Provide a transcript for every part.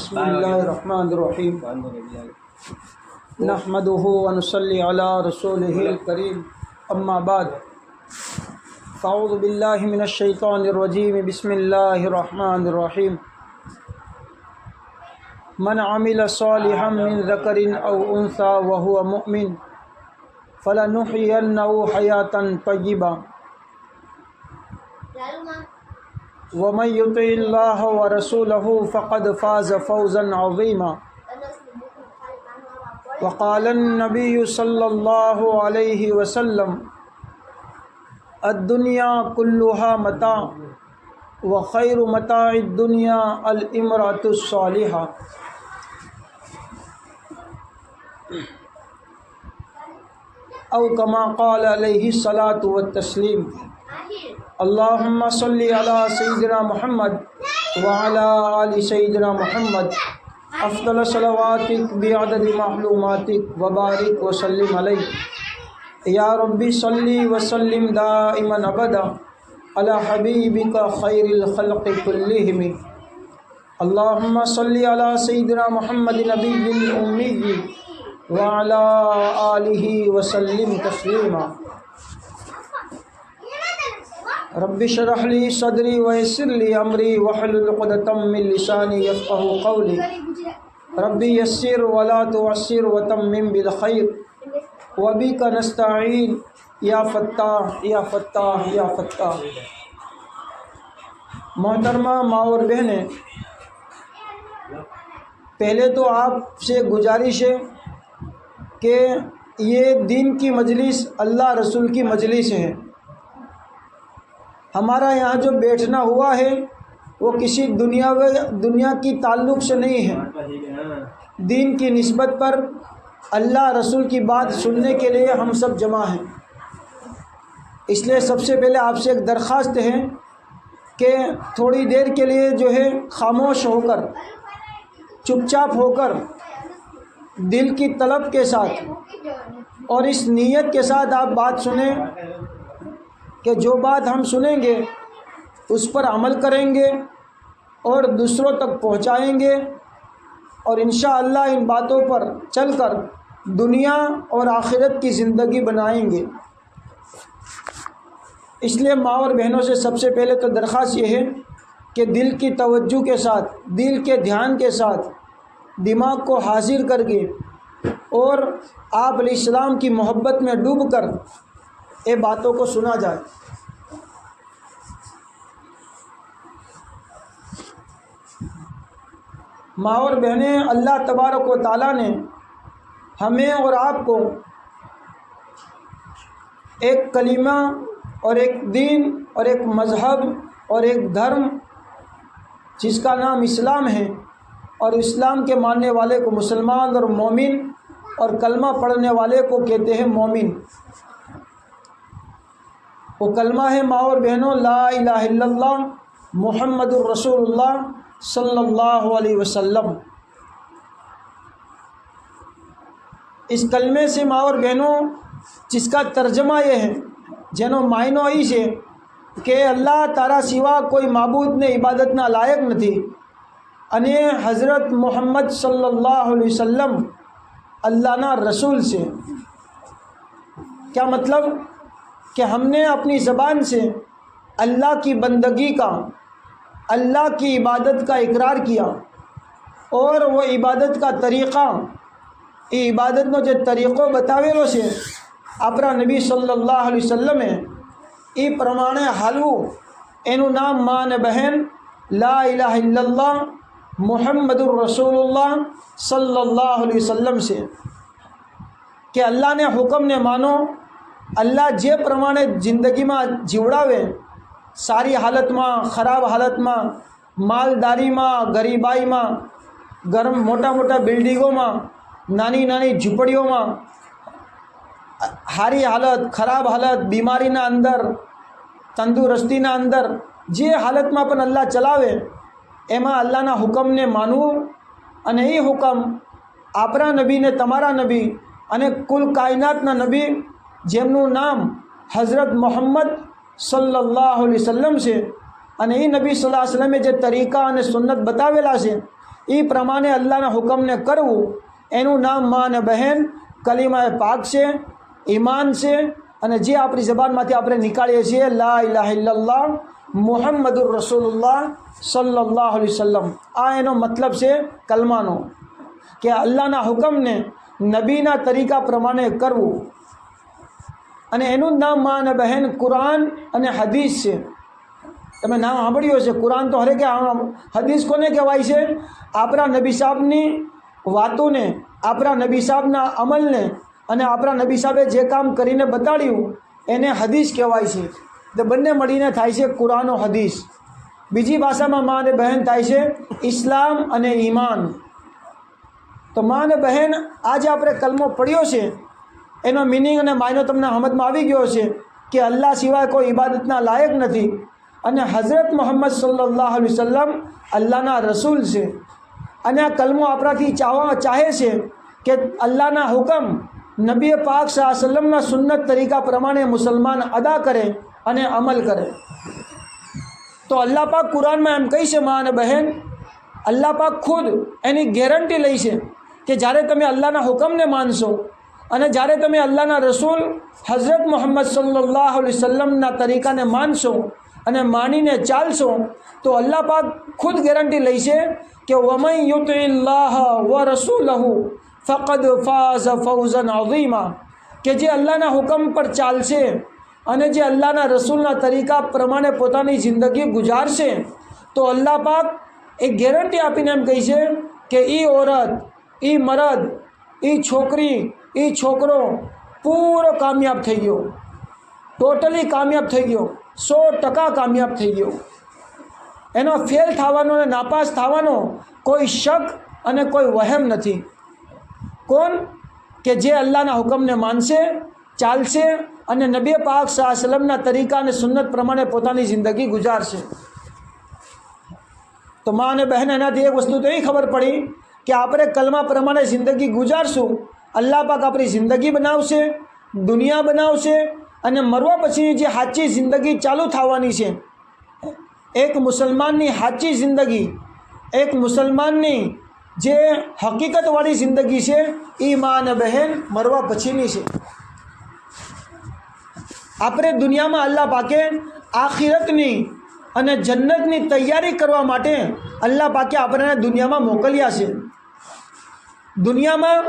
بسم اللہ الرحمن الرحیم نحمده ونصلی علی رسولہ الکریم اما بعد فاعوذ باللہ من الشیطان الرجیم بسم اللہ الرحمن الرحیم من عمل صالحا من ذکر او انثى وهو مؤمن فلنحيينه حیاة طیبہ ومن يطع الله ورسوله فقد فاز فوزا عظيما وقال النبي صلى الله عليه وسلم الدنيا كلها متاع وخير متاع الدنيا الامرأة الصالحة او كما قال عليه الصلاة والتسليم اللهم صل على سيدنا محمد وعلى آل سيدنا محمد افضل صلواتك بعدد معلوماتك وبارك وسلم عليه يا ربي صل وسلم دائما ابدا على حبيبك خير الخلق كلهم اللهم صل على سيدنا محمد نبي الأمي وعلى آله وسلم تسليما رب اشرح لي صدري ويسر لي امري واحلل عقدة من لساني يفقهوا قولي ربي يسر ولا تعسر وتمم بالخير وبك نستعين يا فتاح يا فتاح يا فتاح. محترمہ ماں اور بہنیں، پہلے تو آپ سے گزارش ہے کہ یہ دین کی مجلس اللہ رسول کی مجلس ہے. ہمارا یہاں جو بیٹھنا ہوا ہے وہ کسی دنیا کی تعلق سے نہیں ہے، دین کی نسبت پر اللہ رسول کی بات سننے کے لیے ہم سب جمع ہیں. اس لیے سب سے پہلے آپ سے ایک درخواست ہے کہ تھوڑی دیر کے لیے جو ہے خاموش ہو کر، چپ چاپ ہو کر، دل کی طلب کے ساتھ اور اس نیت کے ساتھ آپ بات سنیں کہ جو بات ہم سنیں گے اس پر عمل کریں گے اور دوسروں تک پہنچائیں گے، اور انشاءاللہ ان باتوں پر چل کر دنیا اور آخرت کی زندگی بنائیں گے. اس لیے ماں اور بہنوں سے سب سے پہلے تو درخواست یہ ہے کہ دل کی توجہ کے ساتھ، دل کے دھیان کے ساتھ، دماغ کو حاضر کر کے اور آپ علیہ السلام کی محبت میں ڈوب کر یہ باتوں کو سنا جائے. ماں اور بہنیں، اللہ تبارک و تعالیٰ نے ہمیں اور آپ کو ایک کلمہ اور ایک دین اور ایک مذہب اور ایک دھرم جس کا نام اسلام ہے، اور اسلام کے ماننے والے کو مسلمان اور مومن، اور کلمہ پڑھنے والے کو کہتے ہیں مومن. وہ کلمہ ہے ماں اور بہنوں لا الہ الا اللہ محمد الرسول اللہ صلی اللہ علیہ وسلم. اس کلمے سے ماں اور بہنوں، جس کا ترجمہ یہ ہے جنو معنی ای છે કે اللہ તારા સિવા કોઈ معبودને ઇબાદતના લાયક નથી અને حضرت محمد صلی اللہ علیہ وسلم اللہના رسول سے. کیا مطلب؟ کہ ہم نے اپنی زبان سے اللہ کی بندگی کا، اللہ کی عبادت کا اقرار کیا، اور وہ عبادت کا طریقہ، એ عبادતનો જે તરીકો બતાવેલો છે આપણા નબી સલ્લલ્લાહુ અલૈહિ વસલ્લમે, એ પ્રમાણે હાલવું. એનું નામ મા અને બહેન લા ઇલાહા ઇલ્લલ્લાહ મુહમ્મદુર રસૂલુલ્લાહ સલ્લલ્લાહુ અલૈહિ વસલ્લમ છે. કે અલ્લાહને હુકમને માનો. اللہ જે પ્રમાણે જિંદગીમાં જીવડાવે، સારી હાલતમાં، ખરાબ હાલતમાં، માલદારીમાં، ગરીબાઈમાં، ગરમ મોટા મોટા બિલ્ડિંગોમાં، નાની નાની ઝૂંપડીઓમાં، સારી હાલત، ખરાબ હાલત، બીમારીના અંદર، તંદુરસ્તીના અંદર، જે હાલતમાં પણ અલ્લાહ ચલાવે એમાં અલ્લાહના હુકમને માનવું. અને એ હુકમ આપણા નબીને, તમારા નબી અને કુલ કાયનાતના નબી જેમનું નામ હઝરત મોહમ્મદ સલ્લલ્લાહુ અલૈહિ વસલ્લમ છે, અને એ નબી સલ્લલ્લાહુ અલૈહિ વસલ્લમે જે તરીકા અને સુન્નત બતાવેલા છે એ પ્રમાણે અલ્લાહના હુકમને કરવું, એનું નામ માં અને બહેન કલીમાએ પાક છે, ઈમાન છે. અને જે આપણી જબાનમાંથી આપણે નીકાળીએ છીએ લા ઇલાહા ઇલ્લલ્લાહ મુહમ્મદુર રસૂલુલ્લાહ સલ્લલ્લાહુ અલૈહિ વસલ્લમ, આ એનો મતલબ છે કલમાનો, કે અલ્લાહના હુકમને નબીના તરીકા પ્રમાણે કરવું. અને એનું જ નામ માં અને બહેન કુરાન અને હદીસ છે. તમે નામ સાંભળ્યું હશે, કુરાન તો હરેકે, હદીસ કોને કહેવાય છે? આપણા નબી સાહેબની વાતોને, આપણા નબી સાહેબના અમલને અને આપણા નબી સાહેબે જે કામ કરીને બતાડ્યું એને હદીસ કહેવાય છે. તો બંને મળીને થાય છે કુરાન અને હદીસ. બીજી ભાષામાં માં અને બહેન થાય છે ઇસ્લામ અને ઈમાન. તો માં અને બહેન આજે આપણે કલમો પડ્યો છે, એનો મિનિંગ અને માયનો તમને સમજમાં આવી ગયો છે કે અલ્લાહ સિવાય કોઈ ઇબાદતના લાયક નથી અને હઝરત મુહમ્મદ સલ્લલ્લાહુ અલૈહિ વસલ્લમ અલ્લાહના રસૂલ છે. અને આ કલમો આપણાથી ચાહે છે કે અલ્લાહના હુકમ નબી પાક સલ્લલ્લાહુ અલૈહિ વસલ્લમના સુન્નત તરીકા પ્રમાણે મુસલમાન અદા કરે અને અમલ કરે. તો અલ્લાહ પાક કુરાનમાં એમ કહી છે માં અને બહેન, અલ્લાહ પાક ખુદ એની ગેરંટી લઈ છે કે જ્યારે તમે અલ્લાહના હુકમને માનશો અને જ્યારે તમે અલ્લાહના રસૂલ હઝરત મુહમ્મદ સલ્લલ્લાહુ અલૈહિ વસલ્લમના તરીકાને માનશો અને માનીને ચાલશો, તો અલ્લાહ પાક ખુદ ગેરંટી લઈ છે કે વમન યુતિલ્લાહ વ રસૂલહુ ફકદ ફાઝ ફૌઝન અઝીમા, કે જે અલ્લાહના હુકમ પર ચાલશે અને જે અલ્લાહના રસૂલના તરીકા પ્રમાણે પોતાની જિંદગી ગુજારશે, તો અલ્લાહ પાક એક ગેરંટી આપીને એમ કહી છે કે એ औरत, એ મરદ, એ છોકરી, એ છોકરો પૂરો કામયાબ થઈ ગયો, ટોટલી કામયાબ થઈ ગયો, 100% કામયાબ થઈ ગયો. એનો ફેલ થવાનો અને નાપાસ થવાનો કોઈ શક અને કોઈ વહેમ નથી. કોણ? કે જે અલ્લાહના હુકમને માનશે, ચાલશે અને નબી પાક સલ્લલ્લાહુ અલૈહિ વસલ્લમના તરીકા અને સુન્નત પ્રમાણે પોતાની જિંદગી ગુજારશે. તો માં અને બહેન, એનાથી એક વસ્તુ તો એ ખબર પડી કે આપણે કલમા પ્રમાણે જિંદગી ગુજારશું, અલ્લાહ પાક આપણી જિંદગી બનાવશે, દુનિયા બનાવશે અને મરવા પછીની જે સાચી જિંદગી ચાલુ થવાની છે, એક મુસલમાનની સાચી જિંદગી, એક મુસલમાનની જે હકીકતવાળી જિંદગી છે, એ માં અને બહેન મરવા પછીની છે. આપણે દુનિયામાં અલ્લાહ પાકે આખિરતની અને જન્નતની તૈયારી કરવા માટે અલ્લાહ પાકે આપણને દુનિયામાં મોકલ્યા છે. દુનિયામાં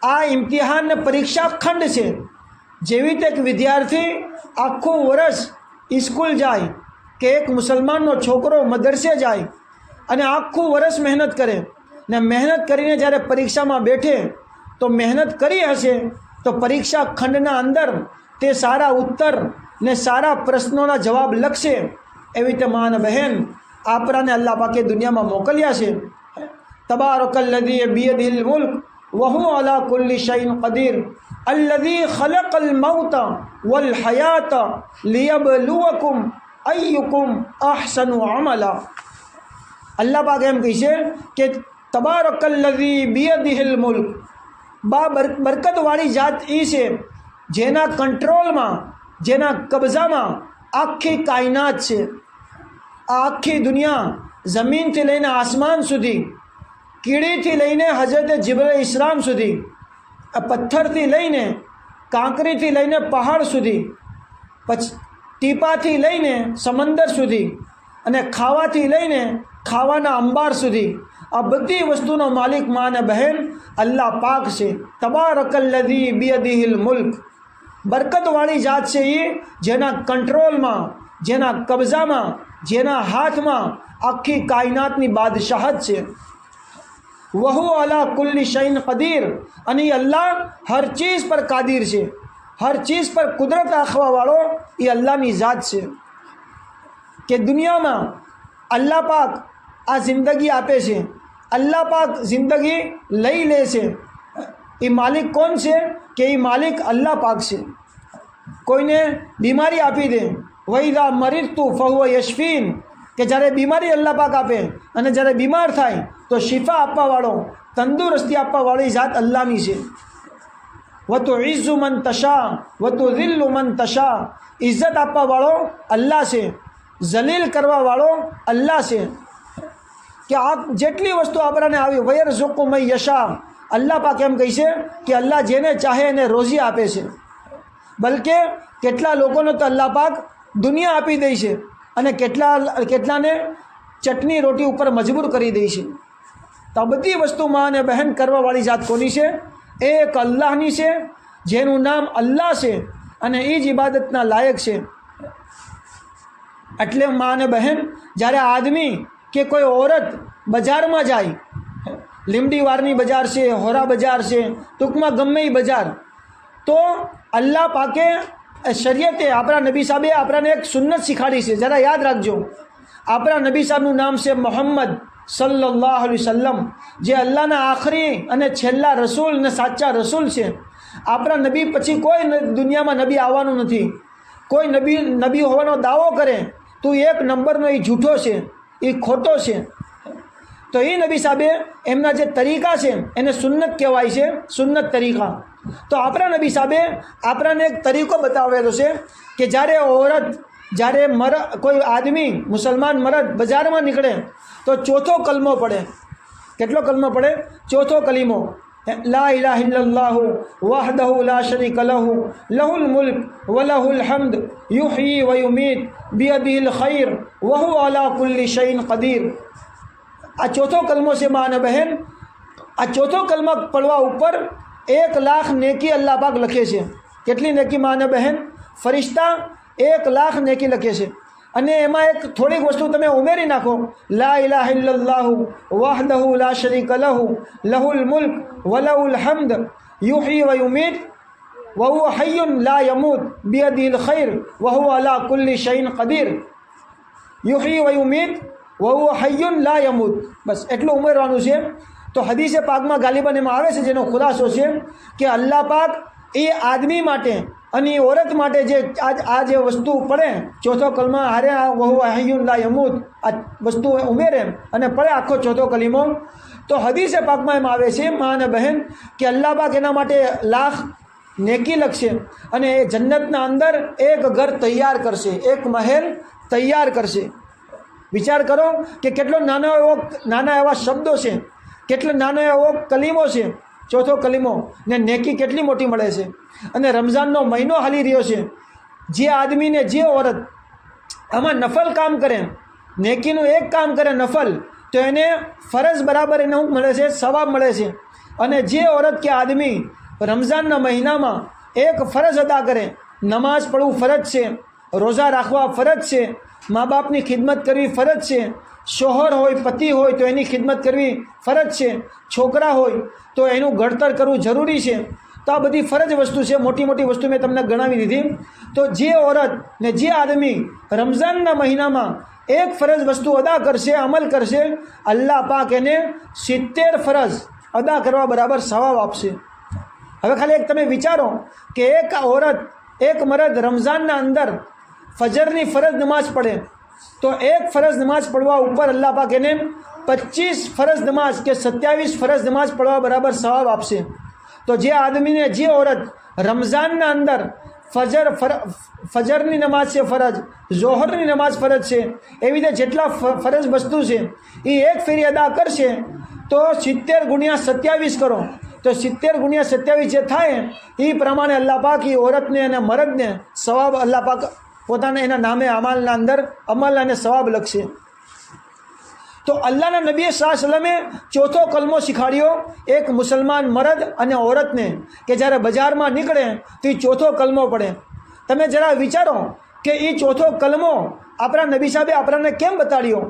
આ ઇમ્તિહાન ને પરીક્ષા ખંડ છે. જેવી રીતે એક વિદ્યાર્થી આખું વર્ષ સ્કૂલ જાય, કે એક મુસલમાનનો છોકરો મદરસે જાય અને આખું વર્ષ મહેનત કરે ને મહેનત કરીને જ્યારે પરીક્ષામાં બેઠે તો મહેનત કરી હશે તો પરીક્ષા ખંડના અંદર તે સારા ઉત્તર ને સારા પ્રશ્નોના જવાબ લખશે. એવી રીતે માં અને બહેન આપણાને અલ્લાહ પાકે દુનિયામાં મોકલ્યા છે. તબારકલ્લઝી બિયદિલ મુલ્ક વહુ અલા કુલ્લી શૈઇન કદીર અલ્લઝી ખલકલ મૌત વલ હયાત લિયબલુવકુમ અય્યુકુમ અહસનુ અમલા. અલ્લાહ પાક એમ કહે છે કે તબારકલ્લઝી બિયદિલ મુલ્ક, બરકતવાળી જાત એ છે જેના કંટ્રોલમાં, જેના કબજામાં આખી કાયનાત છે. આ આખી દુનિયા જમીનથી લઈને આસમાન સુધી, કીડીથી લઈને હઝરત જિબ્રાઈલ ઇસ્લામ સુધી, પથ્થરથી લઈને કાંકરીથી લઈને પહાડ સુધી, પછી ટીપાથી લઈને સમંદર સુધી અને ખાવાથી લઈને ખાવાના અંબાર સુધી, આ બધી વસ્તુનો માલિક માં અને બહેન અલ્લાહ પાક છે. તબારકલ્લઝી બિયદિલ મુલ્ક, બરકતવાળી જાત છે એ જેના કંટ્રોલમાં, જેના કબજામાં, જેના હાથમાં આખી કાયનાતની બાદશાહત છે. વહુ અલા કુલ્લી શૈઇન કદીર, અને અલ્લાહ હર ચીઝ પર કાદિર છે, હર ચીઝ પર કુદરત રાખવાવાળો એ અલ્લાહની જાત છે. કે દુનિયામાં અલ્લાહ પાક આ જિંદગી આપે છે, અલ્લાહ પાક જિંદગી લઈ લે છે. એ માલિક કોણ છે? કે એ માલિક અલ્લાહ પાક છે. કોઈને બીમારી આપી દે, વૈદા મરીદતુ ફહુવ યશફીન, કે જ્યારે બીમારી અલ્લાહ પાક આપે અને જ્યારે બીમાર થાય તો શિફા આપવાવાળો, તંદુરસ્તી આપવાવાળી જાત અલ્લાહની છે. વતુઇઝ્ઝુ મન તશા વતુઝિલ્લુ મન તશા, ઇજ્જત આપવાવાળો અલ્લાહ છે, જલીલ કરવાવાળો અલ્લાહ છે. કે આ જેટલી વસ્તુ આપણને આવી વયરઝુકુ મન યશા, અલ્લાહ પાક એમ કહે છે કે અલ્લાહ જેને ચાહે એને રોજી આપે છે. બલકે કેટલા લોકોને તો અલ્લાહ પાક દુનિયા આપી દે છે અને કેટલાને ચટણી રોટી ઉપર મજબૂર કરી દે છે. તો આ બધી વસ્તુમાં અને બહેન કરવાવાળી જાત કોની છે? એક અલ્લાહની છે, જેનું નામ અલ્લાહ છે અને એ જ ઇબાદતના લાયક છે. એટલે માં અને બહેન, જ્યારે આદમી કે કોઈ औरत બજારમાં જાય, લીમડીવારની બજાર છે, હોરા બજાર છે, ટૂંકમાં ગમે એ બજાર, તો અલ્લાહ પાકે શરીયતે આપણા નબી સાહેબે આપણને એક સુન્નત શીખાડી છે. જરા યાદ રાખજો, આપણા નબી સાહેબનું નામ છે મોહમ્મદ સલ્લલ્લાહુ અલૈહિ વસલ્લમ, જે અલ્લાહના આખરી અને છેલ્લા રસૂલ અને સાચા રસૂલ છે. આપણા નબી પછી કોઈ દુનિયામાં નબી આવવાનું નથી. કોઈ નબી હોવાનો દાવો કરે તો એક નંબરનો એ જૂઠો છે, એ ખોટો છે. તો એ નબી સાહેબે એમના જે તરીકા છે એને સુન્નત કહેવાય છે, સુન્નત તરીકા. તો આપણા નબી સાહેબે આપણને એક તરીકો બતાવેલો છે કે જ્યારે કોઈ આદમી મુસલમાન મરદ બજારમાં નીકળે તો ચોથો કલમો પડે. કેટલો કલમો પડે? ચોથો કલીમો. લા ઇલાહા ઇલ્લલ્લાહુ વહદહુ લા શરીકા લહુ લહુલ મુલ્ક વ લહુલ હમ્દ યુહયી વ યુમીત બિયદિહિલ ખૈર વ હુવા અલા કુલ્લી શૈઇન કદીર. આ ચોથો કલમો છે માં અને બહેન. આ ચોથો કલમો પડવા ઉપર 1,00,000 નેકી અલ્લાહ પાક લખે છે. કેટલી નેકી માં અને બહેન? ફરિશ્તા 1,00,000 નેકી લખે છે. અને એમાં એક થોડીક વસ્તુ તમે ઉમેરી નાખો, લા ઇલાહા ઇલ્લલ્લાહુ વહદહુ લા શરીકા લહુ લહુલ મુલ્ક વ લહુલ હમ્દ યુહયી વ યુમીત વ હુવા હય્યુન લા યમૂત બિયદિહિલ ખૈર વ હુવા અલા કુલ્લી શૈઇન કદીર. યુહયી વ યુમીત વ હુવા હય્યુન લા યમૂત. બસ એટલું ઉમેરવાનું છે. તો હદીસે પાકમાં ગાલિબન એમાં આવે છે, જેનો ખુલાસો છે કે અલ્લાહ પાક એ આદમી માટે અને એ औरत માટે જે આ જે વસ્તુ પડે, ચોથો કલમા હારે વહુ હય્યુન લા યમૂત, આ વસ્તુ ઉમેરે અને પડે આખો ચોથો કલીમો, તો હદીસે પાકમાં એમ આવે છે માં અને બહેન કે અલ્લાહ પાક એના માટે 1,00,000 નેકી લખશે અને એ જન્નતના અંદર એક ઘર તૈયાર કરશે, એક મહેલ તૈયાર કરશે. વિચાર કરો કે કેટલો નાના એવા શબ્દો છે, કેટલો નાનો એવો કલીમો છે, ચોથો કલીમો, ને નેકી કેટલી મોટી મળે છે. અને રમઝાનનો મહિનો હાલી રહ્યો છે. જે આદમીને જે औरत આમાં નફલ કામ કરે, નેકીનું એક કામ કરે નફલ, તો એને ફરજ બરાબર એને શું મળે છે? સવાબ મળે છે. અને જે औरत કે આદમી રમઝાનના મહિનામાં એક ફરજ અદા કરે, નમાઝ પઢવું ફરજ છે, રોઝા રાખવા ફરજ છે, મા બાપની ખિદમત કરવી ફરજ છે, શોહર હોય પતિ હોય તો એની ખિદમત કરવી ફરજ છે, છોકરા હોય તો એનું ઘડતર કરવું જરૂરી છે. તો આ બધી ફરજ વસ્તુ છે, મોટી મોટી વસ્તુ મેં તમને ગણાવી દીધી. તો જે औरत ને જે આદમી રમઝાનના મહિનામાં એક ફરજ વસ્તુ અદા કરશે, અમલ કરશે, અલ્લાહ પાક એને 70 ફરજ અદા કરવા બરાબર સવાબ આપશે. હવે ખાલી એક તમે વિચારો કે એક औरत, એક મરદ રમઝાનના અંદર ફજરની ફરજ નમાઝ પડે, તો એક ફરજ નમાઝ પડવા ઉપર અલ્લાહ પાક એને 25 ફરજ નમાઝ કે 27 ફરજ નમાઝ પડવા બરાબર સવાબ આપશે. તો જે આદમીને, જે औरत રમઝાનના અંદર ફજરની નમાઝ છે ફરજ, ઝોહરની નમાઝ ફરજ છે, એવી રીતે જેટલા ફરજ વસ્તુ છે એ એક ફેરી અદા કરશે તો 70 ગુણ્યા 27 કરો, તો 70 ગુણ્યા 27 જે થાય એ પ્રમાણે અલ્લાહ પાક એ औरतને અને મરદને સવાબ અલ્લાહ પાક પોતાના એના નામે અમલના અંદર અમલ અને સવાબ લખશે. તો અલ્લાહના નબી સલ્લલ્લાહુ અલૈહિ વસલ્લમે ચોથો કલમો શીખાડ્યો એક મુસલમાન મરદ અને औरतને કે જ્યારે બજારમાં નીકળે તો એ ચોથો કલમો પડે. તમે જરા વિચારો કે એ ચોથો કલમો આપણા નબી સાહેબે આપણને કેમ બતાડ્યો?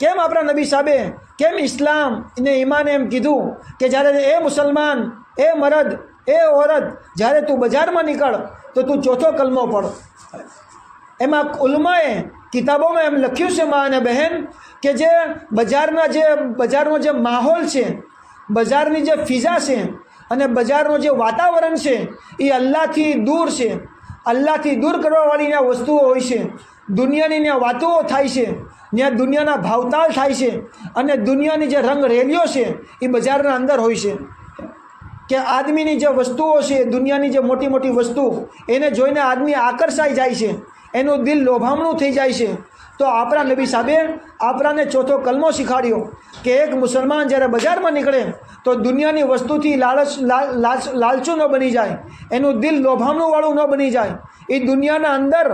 કેમ આપણા નબી સાહેબે, કેમ ઇસ્લામ ને ઈમાને એમ કીધું કે જ્યારે એ મુસલમાન, એ મરદ, એ औरत જ્યારે તું બજારમાં નીકળ તો તું ચોથો કલમો પડ. એમાં ઉલમાએ કિતાબોમાં એમ લખ્યું છે માં અને બહેન કે જે બજારનો જે માહોલ છે, બજારની જે ફિઝા છે અને બજારનું જે વાતાવરણ છે એ અલ્લાહથી દૂર છે. અલ્લાહથી દૂર કરવાવાળી ત્યાં વસ્તુઓ હોય છે, દુનિયાની ત્યાં વાતો થાય છે, ત્યાં દુનિયાના ભાવતાલ થાય છે અને દુનિયાની જે રંગ રેલીઓ છે એ બજારના અંદર હોય છે. કે આદમીની જે વસ્તુઓ છે, દુનિયાની જે મોટી મોટી વસ્તુ, એને જોઈને આદમી આકર્ષાઈ જાય છે, એનું દિલ લોભામણું થઈ જાય છે. તો આપણા નબી સાહેબે આપણાને ચોથો કલમો શીખવાડ્યો કે એક મુસલમાન જ્યારે બજારમાં નીકળે તો દુનિયાની વસ્તુથી લાલચું ન બની જાય, એનું દિલ લોભામણુંવાળું ન બની જાય, એ દુનિયાના અંદર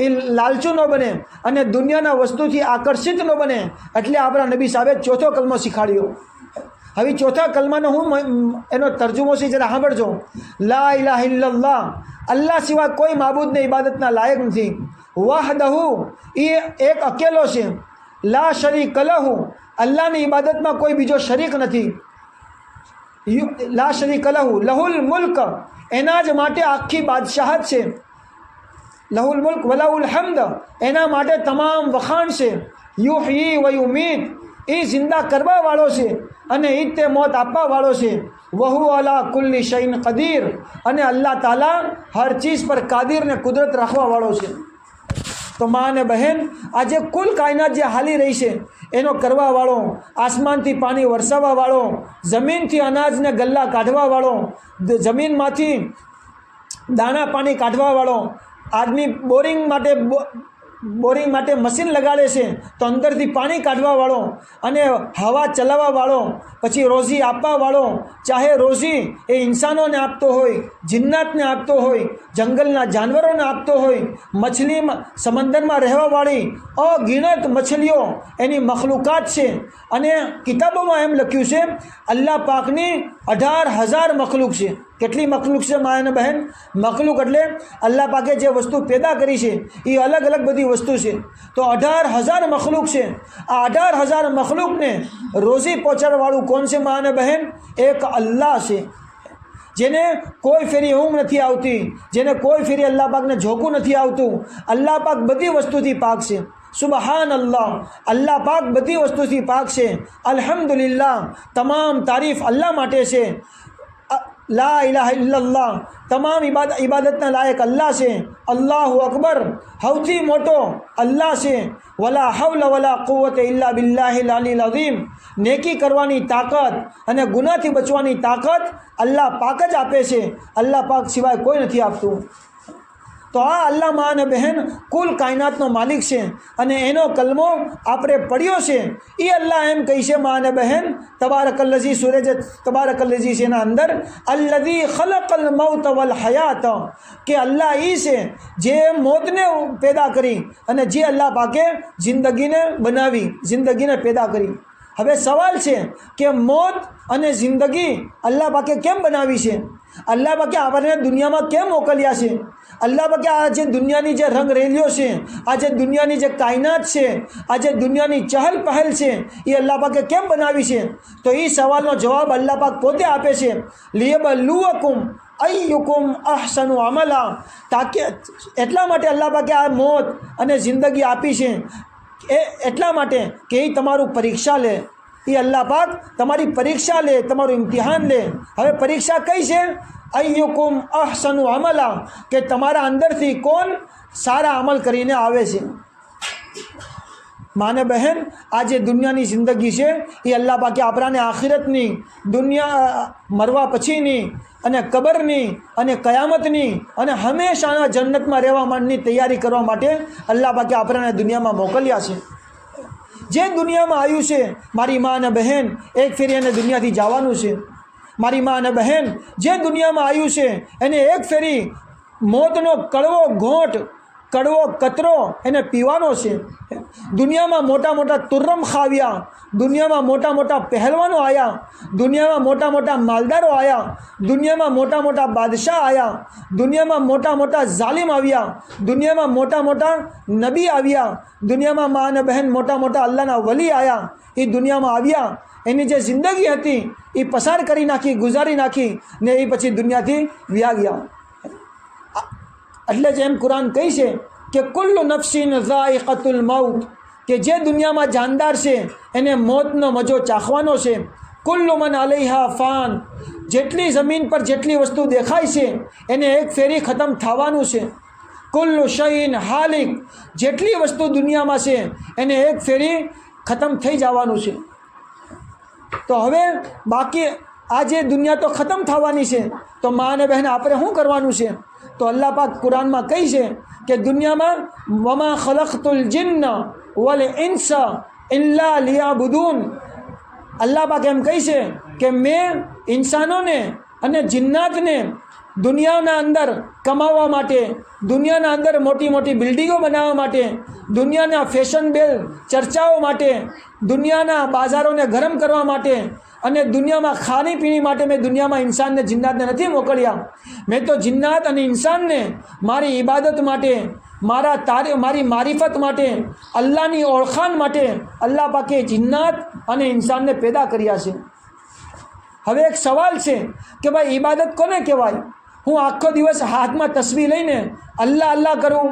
એ લાલચું ન બને અને દુનિયાના વસ્તુથી આકર્ષિત ન બને. એટલે આપણા નબી સાહેબે ચોથો કલમો શીખવાડ્યો. હવે ચોથા કલમાનો હું એનો તર્જુમો છે જરા સાંભળજો. લા ઇલાહા ઇલ્લલ્લાહ, અલ્લાહ સિવાય કોઈ માબૂદને ઇબાદતના લાયક નથી. વહદહુ, એ એક અકેલો છે. લા શરીક લહુ, અલ્લાહની ઇબાદતમાં કોઈ બીજો શરીક નથી. લા શરીક લહુ, લહુલ મુલ્ક, એના જ માટે આખી બાદશાહત છે. લહુલ મુલ્ક વલહુલ હમ્દ, એના માટે તમામ વખાણ છે. યુહયી વ યુમીત, એ જિંદા કરવાવાળો છે અને એ તે મોત આપવાવાળો છે. વહુ અલા કુલ્લી શૈન કદીર, અને અલ્લાહ તાલા હર ચીજ પર કાદિર ને કુદરત રાખવાવાળો છે. તો મા અને બહેન, આજે કુલ કાયનાત જે હાલી રહી છે એનો કરવાવાળો, આસમાનથી પાણી વરસાવવાવાળો, જમીનથી અનાજને ગલ્લા કાઢવાવાળો, જમીનમાંથી દાણા પાણી કાઢવાવાળો, આદમી બોરિંગ માટે મશીન લગાડે છે તો અંદરથી પાણી કાઢવાવાળો અને હવા ચલાવવાવાળો, પછી રોજી આપવાવાળો, ચાહે રોજી એ ઇન્સાનોને આપતો હોય, જિન્નાતને આપતો હોય, જંગલના જાનવરોને આપતો હોય, મછલીમાં સમંદરમાં રહેવાવાળી અગિણત મછલીઓ એની મખલુકાત છે. અને કિતાબોમાં એમ લખ્યું છે અલ્લાહ પાકની 18,000 મખલુક છે. કેટલી મખલુક છે મા અને બહેન? મખલુક એટલે અલ્લાહ પાકે જે વસ્તુ પેદા કરી છે એ અલગ અલગ બધી વસ્તુ છે. તો 18,000 મખલુક છે. આ 18,000 મખલુકને રોજી પહોંચાડવાળું કોણ છે મા અને બહેન? એક અલ્લાહ છે, જેને કોઈ ફેરી ઊંઘ નથી આવતી, જેને કોઈ ફેરી અલ્લાહ પાકને ઝોકું નથી આવતું. અલ્લાહ પાક બધી વસ્તુથી પાક છે. સુબહાન અલ્લાહ, અલ્લાહ પાક બધી વસ્તુથી પાક છે. અલ્હમ્દુલિલ્લાહ, તમામ તારીફ અલ્લાહ માટે છે. લા ઇલાહા ઇલ્લલ્લાહ, તમામ ઇબાદતના લાયક અલ્લાહ છે. અલ્લાહુ અકબર, સૌથી મોટો અલ્લાહ છે. વલા હવલા વલા કુવ્વત ઇલ્લા બિલ્લાહિલ અલીલ અઝીમ, નેકી કરવાની તાકાત અને ગુનાહથી બચવાની તાકાત અલ્લાહ પાક જ આપે છે. અલ્લાહ પાક સિવાય કોઈ નથી આપતું. તો આ અલ્લાહ મા અને બહેન કુલ કાયનાતનો માલિક છે અને એનો કલમો આપણે પડ્યો છે. એ અલ્લાહ એમ કહી છે મા અને બહેન, તબારકલ્લઝી, સૂરજ તબારકલ્લઝી છે એના અંદર અલ્લઝી ખલકલ મૌત વલ હયાત, કે અલ્લાહ એ છે જે મોતને પેદા કરી અને જે અલ્લાહ પાકે જિંદગીને બનાવી, જિંદગીને પેદા કરી. હવે સવાલ છે કે મોત અને જિંદગી અલ્લાહ પાકે કેમ બનાવી છે? અલ્લાહ પાકે આપણને દુનિયામાં કેમ મોકલ્યા છે? અલ્લાહ પાકે આ જે દુનિયાની જે રંગ રેલીઓ છે, આ જે દુનિયાની જે કાયનાત છે, આ જે દુનિયાની ચહલ પહલ છે, એ અલ્લાહ પાકે કેમ બનાવી છે? તો એ સવાલનો જવાબ અલ્લાહ પાક પોતે આપે છે. લિયબલુવકુમ અય્યુકુમ અહસનુ અમલા, તાકે એટલા માટે અલ્લાહ પાકે આ મોત અને જિંદગી આપી છે, એટલા માટે કે એ તમારું પરીક્ષા લે. એ અલ્લાહ પાક તમારી પરીક્ષા લે, તમારું ઇમ્તિહાન લે. હવે પરીક્ષા કઈ છે? અય્યુકુમ અહસનુ અમલા, કે તમારા અંદરથી કોણ સારા અમલ કરીને આવે છે. માને બહેન, આ જે દુનિયાની જિંદગી છે એ અલ્લાહ પાકે આપણાને આખિરતની, દુનિયા મરવા પછીની અને કબરની અને કયામતની અને હંમેશાના જન્નતમાં રહેવા માટેની તૈયારી કરવા માટે અલ્લાહ પાકે આપણને દુનિયામાં મોકલ્યા છે. જે દુનિયામાં આવ્યું છે મારી મા અને બહેન, એક ફેરી એને દુનિયાથી જવાનું છે. મારી મા અને બહેન, જે દુનિયામાં આવ્યું છે એને એક ફેરી મોતનો કડવો ઘોંટ, કડવો કતરો એને પીવાનો છે. દુનિયામાં મોટા મોટા તુર્રમ ખાવ્યા, દુનિયામાં મોટા મોટા પહેલવાનો આવ્યા, દુનિયામાં મોટા મોટા માલદારો આવ્યા, દુનિયામાં મોટા મોટા બાદશાહ આવ્યા, દુનિયામાં મોટા મોટા ઝાલિમ આવ્યા, દુનિયામાં મોટા મોટા નબી આવ્યા, દુનિયામાં મા અને બહેન મોટા મોટા અલ્લાહના વલી આવ્યા. એ દુનિયામાં આવ્યા, એની જે જિંદગી હતી એ પસાર કરી નાખી, ગુજારી નાખી ને એ પછી દુનિયાથી વ્યા ગયા. એટલે જ એમ કુરાન કહે છે કે કુલ્લુ નફ્સિન ઝાઇકતુલ મૌત, કે જે દુનિયામાં જાનદાર છે એને મોતનો મજો ચાખવાનો છે. કુલ્લુ મન અલૈહા ફાન, જેટલી જમીન પર જેટલી વસ્તુ દેખાય છે એને એક ફેરી ખતમ થવાનું છે. કુલ્લુ શૈઇન હાલિક, જેટલી વસ્તુ દુનિયામાં છે એને એક ફેરી ખતમ થઈ જવાનું છે. તો હવે બાકી આ જે દુનિયા તો ખતમ થવાની છે, તો મા અને બહેન આપણે શું કરવાનું છે? તો અલ્લાહ પાક કુરાનમાં કહે છે કે દુનિયામાં વમા ખલકતુલ જિન્ન વલ ઇન્સ ઇલ્લા લિયાબુદૂન. અલ્લાહ પાક એમ કહે છે કે મેં ઇન્સાનોને અને જિન્નાતને દુનિયાના અંદર કમાવવા માટે, દુનિયાના અંદર મોટી મોટી બિલ્ડિંગો બનાવવા માટે, દુનિયાના ફેશનેબલ ચર્ચાઓ માટે, દુનિયાના બાજારોને ગરમ કરવા માટે અને દુનિયામાં ખાણીપીણી માટે મેં દુનિયામાં ઇન્સાનને જિન્નાતને નથી મોકલ્યા. મેં તો જિન્નાત અને ઇન્સાનને મારી ઇબાદત માટે, મારી મારિફત માટે, અલ્લાહની ઓળખાણ માટે અલ્લાહ પાકે જિન્નાત અને ઇન્સાનને પેદા કર્યા છે. હવે એક સવાલ છે કે ભાઈ ઇબાદત કોને કહેવાય? હું આખો દિવસ હાથમાં તસબીહ લઈને અલ્લાહ અલ્લાહ કરું,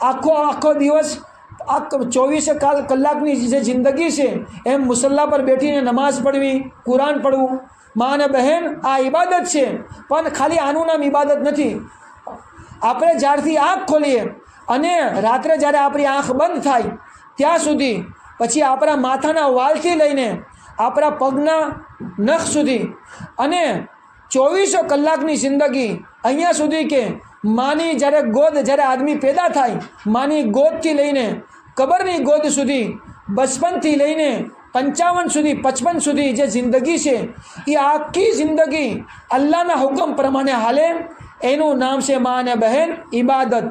આખો દિવસ 24 કલાકની જે જિંદગી છે એમ મુસલ્લા પર બેઠીને નમાઝ પઢવી, કુરાન પડવું. મા અને બહેન, આ ઇબાદત છે, પણ ખાલી આનું નામ ઇબાદત નથી. આપણે જ્યારથી આંખ ખોલીએ અને રાત્રે જ્યારે આપણી આંખ બંધ થાય ત્યાં સુધી, પછી આપણા માથાના વાલથી લઈને આપણા પગના નખ સુધી અને 24 કલાકની જિંદગી અહીંયા સુધી કે માની જ્યારે આદમી પેદા થાય, માની ગોદથી લઈને કબરની ગોદ સુધી, બચપનથી લઈને 55 સુધી 55 સુધી જે જિંદગી છે એ આખી જિંદગી અલ્લાહના હુકમ પ્રમાણે હાલે. એનું નામ છે મા અને બહેન ઇબાદત.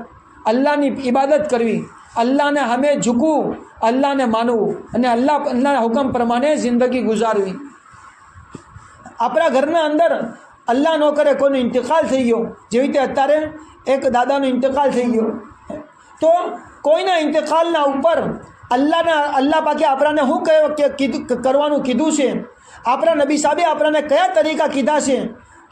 અલ્લાહની ઇબાદત કરવી, અલ્લાહને હમે ઝૂકવું, અલ્લાહને માનવું અને અલ્લાહના હુકમ પ્રમાણે જિંદગી ગુજારવી. આપણા ઘરના અંદર અલ્લાહ ન કરે કોઈનો ઇંતકાલ થઈ ગયો, જેવી રીતે અત્યારે એક દાદાનો ઇંતકાલ થઈ ગયો, તો કોઈના ઇંતકાલના ઉપર અલ્લાહ પાકે આપણાને શું કરવાનું કીધું છે, આપણા નબી સાહેબે આપણાને કયા તરીકા કીધા છે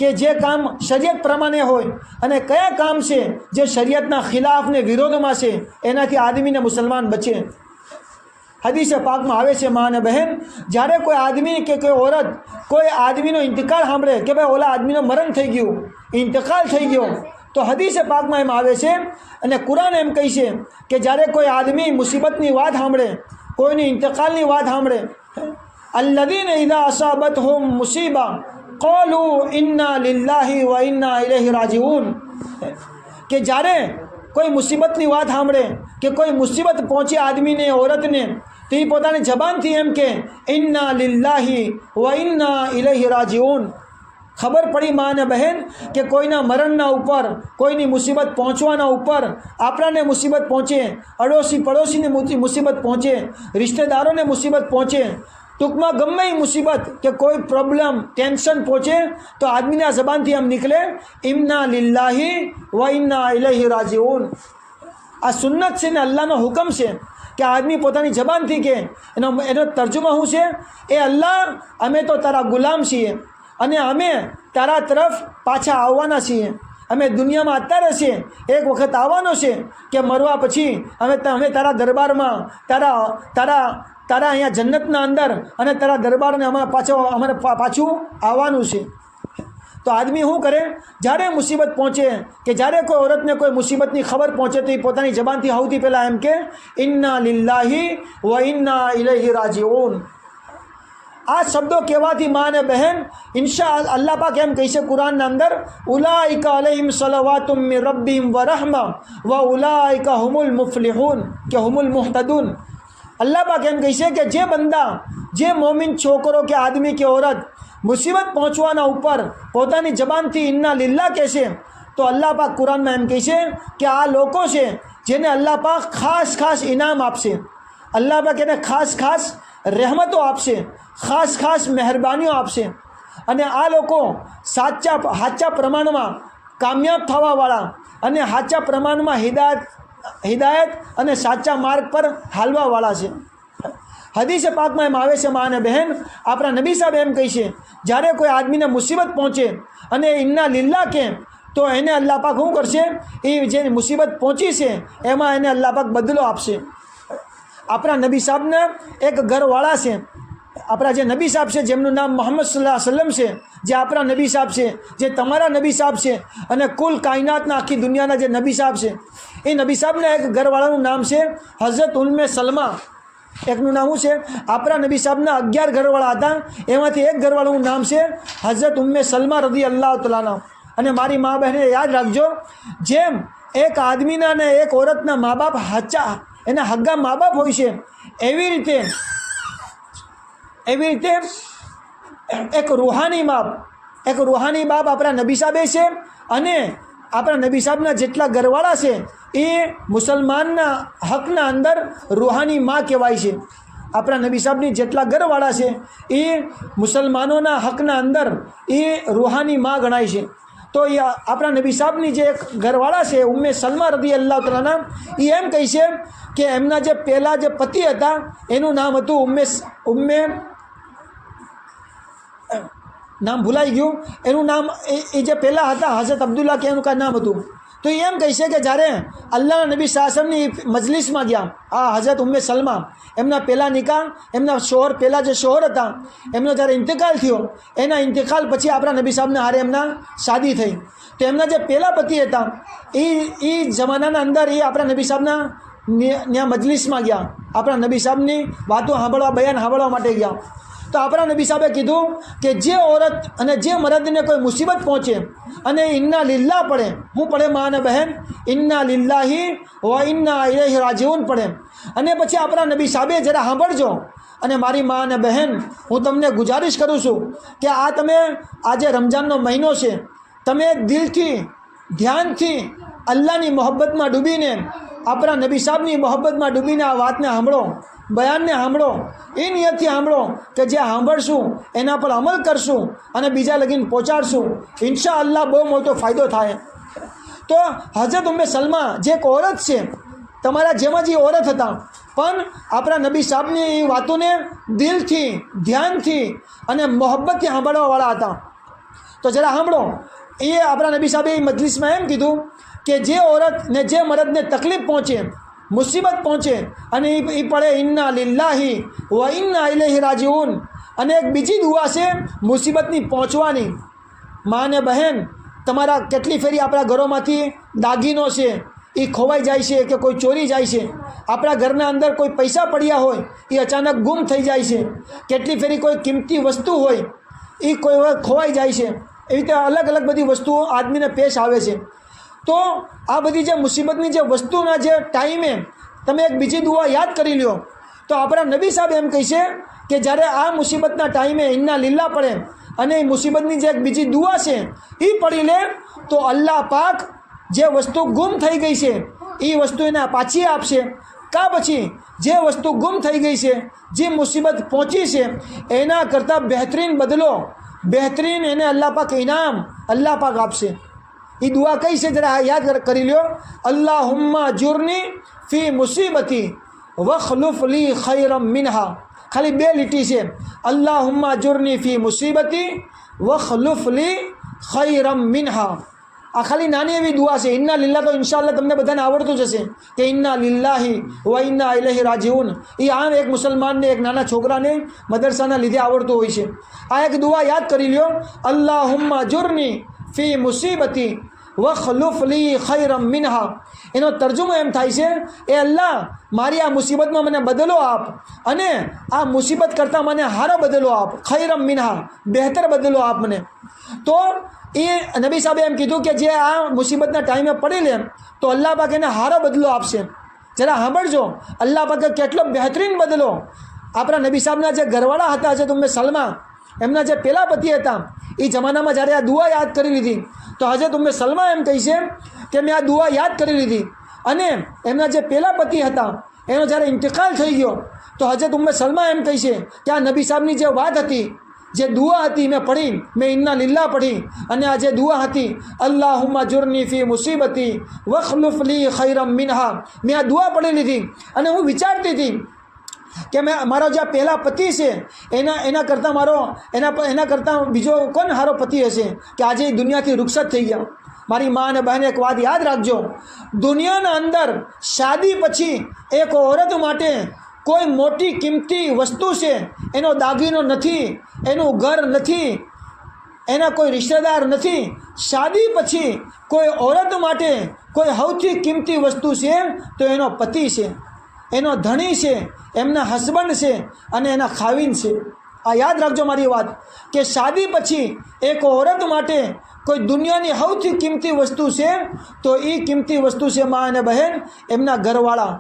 કે જે કામ શરીયત પ્રમાણે હોય અને કયા કામ છે જે શરીયતના ખિલાફ ને વિરોધમાં છે, એનાથી આદમીને મુસલમાન બચે. હદીસે પાકમાં આવે છે મા અને બહેન, જ્યારે કોઈ આદમી કે કોઈ ઓરત કોઈ આદમીનો ઇંતકાલ સાંભળે કે ભાઈ ઓલા આદમીનો મરણ થઈ ગયું, ઇંતકાલ થઈ ગયો, તો હદીસે પાકમાં એમ આવે છે અને કુરાન એમ કહે છે કે જ્યારે કોઈ આદમી મુસીબતની વાત સાંભળે, કોઈની ઇંતકાલની વાત સાંભળે, અલ્લદીન ઇઝા અસાબતહુમ મુસીબા qalu inna lillahi wa inna ilayhi raji'un. કે જ્યારે કોઈ મુસીબતની વાત સાંભળે કે કોઈ મુસીબત પહોંચે આદમીને, ઓરતને, તો એ પોતાની જબાનથી એમ કે ઇન્ના લિલ્લાહી વ ઇન્ના ઇલૈહિ રાજીઉન. ખબર પડી મા અને બહેન કે કોઈના મરણના ઉપર, કોઈની મુસીબત પહોંચવાના ઉપર, આપણાને મુસીબત પહોંચે, અડોશી પડોશીને મુસીબત પહોંચે, રિશ્તેદારોને મુસીબત પહોંચે, ટૂંકમાં ગમે એ મુસીબત કે કોઈ પ્રોબ્લેમ, ટેન્શન પહોંચે તો આદમીના જબાનથી એમ નીકળે ઇન્ના લિલ્લાહી વ ઇન્ના ઇલૈહિ રાજીઉન. આ સુન્નત છે ને અલ્લાહનો હુકમ છે કે આદમી પોતાની જબાનથી કે એનો તર્જુમા શું છે? એ અલ્લાહ, અમે તો તારા ગુલામ છીએ અને અમે તારા તરફ પાછા આવવાના છીએ. અમે દુનિયામાં અત્યારે છીએ, એક વખત આવવાનો છે કે મરવા પછી અમે તારા દરબારમાં, તારા અહીંયા જન્નતના અંદર અને તારા દરબારને અમારે પાછું આવવાનું છે. તો આદમી શું કરે? જ્યારે મુસીબત પહોંચે કે જ્યારે કોઈ ઓરતને કોઈ મુસીબતની ખબર પહોંચે તો એ પોતાની જબાનથી સૌથી પહેલાં એમ કે ઇન્ના લિલ્લાહી વ ઇન્ના ઇલૈહિ રાજીઉન. આ શબ્દો કહેવાથી મા અને બહેન ઇન્શાઅલ્લાહ અલ્લાહ પાક એમ કહે છે કુરાનના અંદર, ઉલાઇકા અલૈહિમ સલવાતુમ મિન રબ્બિહિમ વ રહમા વ ઉલાઇકા હુમુલ મુફલિહૂન કે હુમુલ મુહતદૂન. અલ્લાહ પાક એમ કહે છે કે જે બંદા, જે મોમિન છોકરો કે આદમી કે ઓરત મુસીબત પહોંચવાના ઉપર પોતાની જબાનથી ઇન્ના લિલ્લાહ કહેશે, તો અલ્લાહ પાક કુરાનમાં એમ કહે છે કે આ લોકો છે જેને અલ્લાહ પાક ખાસ ઇનામ આપશે. અલ્લાહ પાક એને ખાસ રહેમતો આપશે, ખાસ મહેરબાનીઓ આપશે. અને આ લોકો સાચા પ્રમાણમાં કામયાબ થવાવાળા અને સાચા પ્રમાણમાં હિદાયત અને સાચા માર્ગ પર હાલવાવાળા છે. હદીસે પાકમાં એમ આવે છે મા અને બહેન, આપણા નબી સાહેબ એમ કહે છે જ્યારે કોઈ આદમીને મુસીબત પહોંચે અને ઇન્ના લિલ્લાહ કે, તો એને અલ્લાહ પાક શું કરશે? એ જે મુસીબત પહોંચી છે એમાં એને અલ્લાહ પાક બદલો આપશે. આપણા નબી સાહેબના એક ઘરવાળા છે, આપણા જે નબી સાહેબ છે જેમનું નામ મોહમ્મદ સલ્લલ્લાહુ અલૈહિ વસલ્લમ છે, જે આપણા નબી સાહેબ છે, જે તમારા નબી સાહેબ છે અને કુલ કાયનાતના આખી દુનિયાના જે નબી સાહેબ છે, એ નબી સાહેબના એક ઘરવાળાનું નામ છે હઝરત ઉમ્મે સલમા. એકનું નામ શું છે? આપણા નબી સાહેબના 11 ઘરવાળા હતા, એમાંથી એક ઘરવાળાનું નામ છે હઝરત ઉમ્મે સલમા રદિયલ્લાહુ તઆલા અંહા. અને મારી મા બહેને યાદ રાખજો, જેમ એક આદમીના અને એક ઓરતના મા બાપ એના હગ્ગા મા બાપ હોય છે, એવી રીતે એક રૂહાની બાપ આપણા નબી સાહેબે છે અને આપણા નબી સાહેબના જેટલા ઘરવાળા છે એ મુસલમાનના હકના અંદર રૂહાની માં કહેવાય છે. આપણા નબી સાહેબની જેટલા ઘરવાળા છે એ મુસલમાનોના હકના અંદર એ રૂહાની માં ગણાય છે. તો એ આપણા નબી સાહેબની જે એક ઘરવાળા છે ઉમ્મે સલમા રદિયલ્લાહુ તઆલા એ એમ કહે છે કે એમના જે પહેલાં જે પતિ હતા એનું નામ હતું ઉમ્મે નામ ભૂલાઈ ગયું, એનું નામ એ જે પહેલાં હતા હઝરત અબ્દુલ્લા કે એનું કાંઈ નામ હતું. તો એ એમ કહે છે કે જ્યારે અલ્લાહના નબી સાસમની મજલિસમાં ગયા આ હઝરત ઉમ્મે સલમા, એમના પહેલાં નિકાહ, એમના શોહર પહેલાં જે શોહર હતા એમનો જ્યારે ઇંતકાલ થયો, એના ઇંતકાલ પછી આપણા નબી સાહેબના હારે એમના શાદી થઈ. તો એમના જે પહેલાં પતિ હતા એ જમાનાના અંદર એ આપણા નબી સાહેબના ત્યાં મજલિસમાં ગયા, આપણા નબી સાહેબની વાતો સાંભળવા, બયાન સાંભળવા માટે ગયા. તો આપણા નબી સાહેબે કીધું કે જે औरत અને જે મર્દને કોઈ મુસીબત પહોંચે અને ઇન્ના લિલ્લાહ પડે, હું પડે મા અને બહેન, ઇન્ના લિલ્લાહી વ ઇન્ના ઇલૈહિ રાજીઉન પડે. અને પછી આપણા નબી સાહેબે જરા સાંભળજો અને મારી મા અને બહેન હું તમને ગુજારિશ કરું છું કે આ તમે આજે રમજાનનો મહિનો છે, તમે દિલથી ધ્યાનથી અલ્લાહની મોહબ્બતમાં ડૂબીને આપણા નબી સાહેબની મોહબ્બતમાં ડૂબીને આ વાતને સાંભળો, બયાનને સાંભળો, એ નિયતથી સાંભળો કે જે સાંભળશું એના પર અમલ કરશું અને બીજા લગીને પહોંચાડશું, ઇન્શાઅલ્લાહ બહુ મોટો ફાયદો થાય. તો હઝરત ઉમ્મે સલમા જે એક औरत છે, તમારા જેમ જ એ औरत હતા, પણ આપણા નબી સાહેબની એ વાતોને દિલથી ધ્યાનથી અને મોહબ્બતથી સાંભળવાવાળા હતા. તો જરા સાંભળો, એ આપણા નબી સાહેબે એ મજલિસમાં એમ કીધું કે જે औरत ને જે મર્દને તકલીફ પહોંચે, મુસીબત પહોંચે અને એ પડે ઇન્ના લિલ્લાહી વ ઇન્ના ઇલૈહિ રાજીઉન. અને એક બીજી દુઆ છે મુસીબતની પહોંચવાની. મા અને બહેન, તમારા કેટલી ફેરી આપણા ઘરોમાંથી દાગીનો છે એ ખોવાઈ જાય છે કે કોઈ ચોરી જાય છે, આપણા ઘરના અંદર કોઈ પૈસા પડ્યા હોય એ અચાનક ગુમ થઈ જાય છે, કેટલી ફેરી કોઈ કિંમતી વસ્તુ હોય એ કોઈ વખત ખોવાઈ જાય છે. એવી રીતે અલગ અલગ બધી વસ્તુઓ આદમીને પેશ આવે છે. તો આ બધી જે મુસીબતની જે વસ્તુના જે ટાઈમે તમે એક બીજી દુઆ યાદ કરી લ્યો. તો આપણા નબી સાહેબ એમ કહે છે કે જ્યારે આ મુસીબતના ટાઈમે ઇન્ના લિલ્લાહ પડે અને એ મુસીબતની જે એક બીજી દુઆ છે એ પડી લે તો અલ્લાહ પાક જે વસ્તુ ગુમ થઈ ગઈ છે એ વસ્તુ એને પાછી આપશે. કાં પછી જે વસ્તુ ગુમ થઈ ગઈ છે, જે મુસીબત પહોંચી છે એના કરતાં બહેતરીન બદલો, બહેતરીન એને અલ્લાહ પાક ઇનામ અલ્લાહ પાક આપશે. એ દુઆ કઈ છે જરા યાદ કરી લ્યો. અલ્લાહુમ્મા જુરની ફી મુસીબતી વખલુફ લી ખૈરમ મિનહા. ખાલી 2 લીટી છે. અલ્લાહુમ્મા જુરની ફી મુસીબતી વખલુફ લી ખૈરમ મિનહા. આ ખાલી નાની એવી દુઆ છે. ઇન્ના લિલ્લાહ તો ઇન્શાઅલ્લાહ તમને બધાને આવડતું જ હશે કે ઇન્ના લિલ્લાહી વ ઇન્ના ઇલૈહિ રાજીઉન. એ આમ એક મુસલમાનને, એક નાના છોકરાને મદરસાના લીધે આવડતું હોય છે. આ એક દુઆ યાદ કરી લ્યો. અલ્લાહુમ્મા જુરની ફી મુસીબતી વખલુફ લી ખૈરમ મિનહા. એનો તર્જુમો એમ થાય છે, એ અલ્લાહ મારી આ મુસીબતમાં મને બદલો આપ અને આ મુસીબત કરતાં મને હારો બદલો આપ, ખૈરમ મિનહા, બહેતર બદલો આપ મને. તો એ નબી સાહેબે એમ કીધું કે જે આ મુસીબતના ટાઈમે પડી લે તો અલ્લાહ પાક એને હારો બદલો આપશે. જરા સાંભળજો, અલ્લાહ પાકે કેટલો બહેતરીન બદલો. આપણા નબી સાહેબના જે ઘરવાળા હતા હઝરત ઉમ્મે સલમા, એમના જે પહેલા પતિ હતા, એ જમાનામાં જ્યારે આ દુઆ યાદ કરી લીધી તો હઝરત ઉમ્મે સલમા એમ કહે છે કે મેં આ દુઆ યાદ કરી લીધી અને એમના જે પહેલા પતિ હતા એનો જ્યારે ઇંતકાલ થઈ ગયો તો હઝરત ઉમ્મે સલમા એમ કહે છે કે આ નબી સાહેબની જે વાત હતી, જે દુઆ હતી મેં પઢી, મેં ઇન્ના લિલ્લાહ પઢી અને આ જે દુઆ હતી અલ્લાહુમ્મા જુરની ફી મુસીબતી વખલુફ લી ખૈરમ મિનહા, મેં આ દુઆ પઢી લીધી અને હું વિચારતી હતી કે મેં મારો જે પહેલા પતિ છે એના કરતાં બીજો કોણ સારો પતિ હશે કે આજે દુનિયાથી રૂખસત થઈ ગયા. મારી મા અને બહેન, એક વાત યાદ રાખજો, દુનિયાના અંદર શાદી પછી એક औरत માટે કોઈ મોટી કિંમતી વસ્તુ છે, એનો દાગીનો નથી, એનું ઘર નથી, એના કોઈ રિશ્તેદાર નથી. શાદી પછી કોઈ औरत માટે કોઈ સૌથી કિંમતી વસ્તુ છે તો એનો પતિ છે, એનો ધણી છે, એમના હસબન્ડ છે અને એના ખાવીન છે. આ યાદ રાખજો મારી વાત કે શાદી પછી એક औरत માટે કોઈ દુનિયાની સૌથી કિંમતી વસ્તુ છે તો એ કિંમતી વસ્તુ છે મા અને બહેન, એમના ઘરવાળા.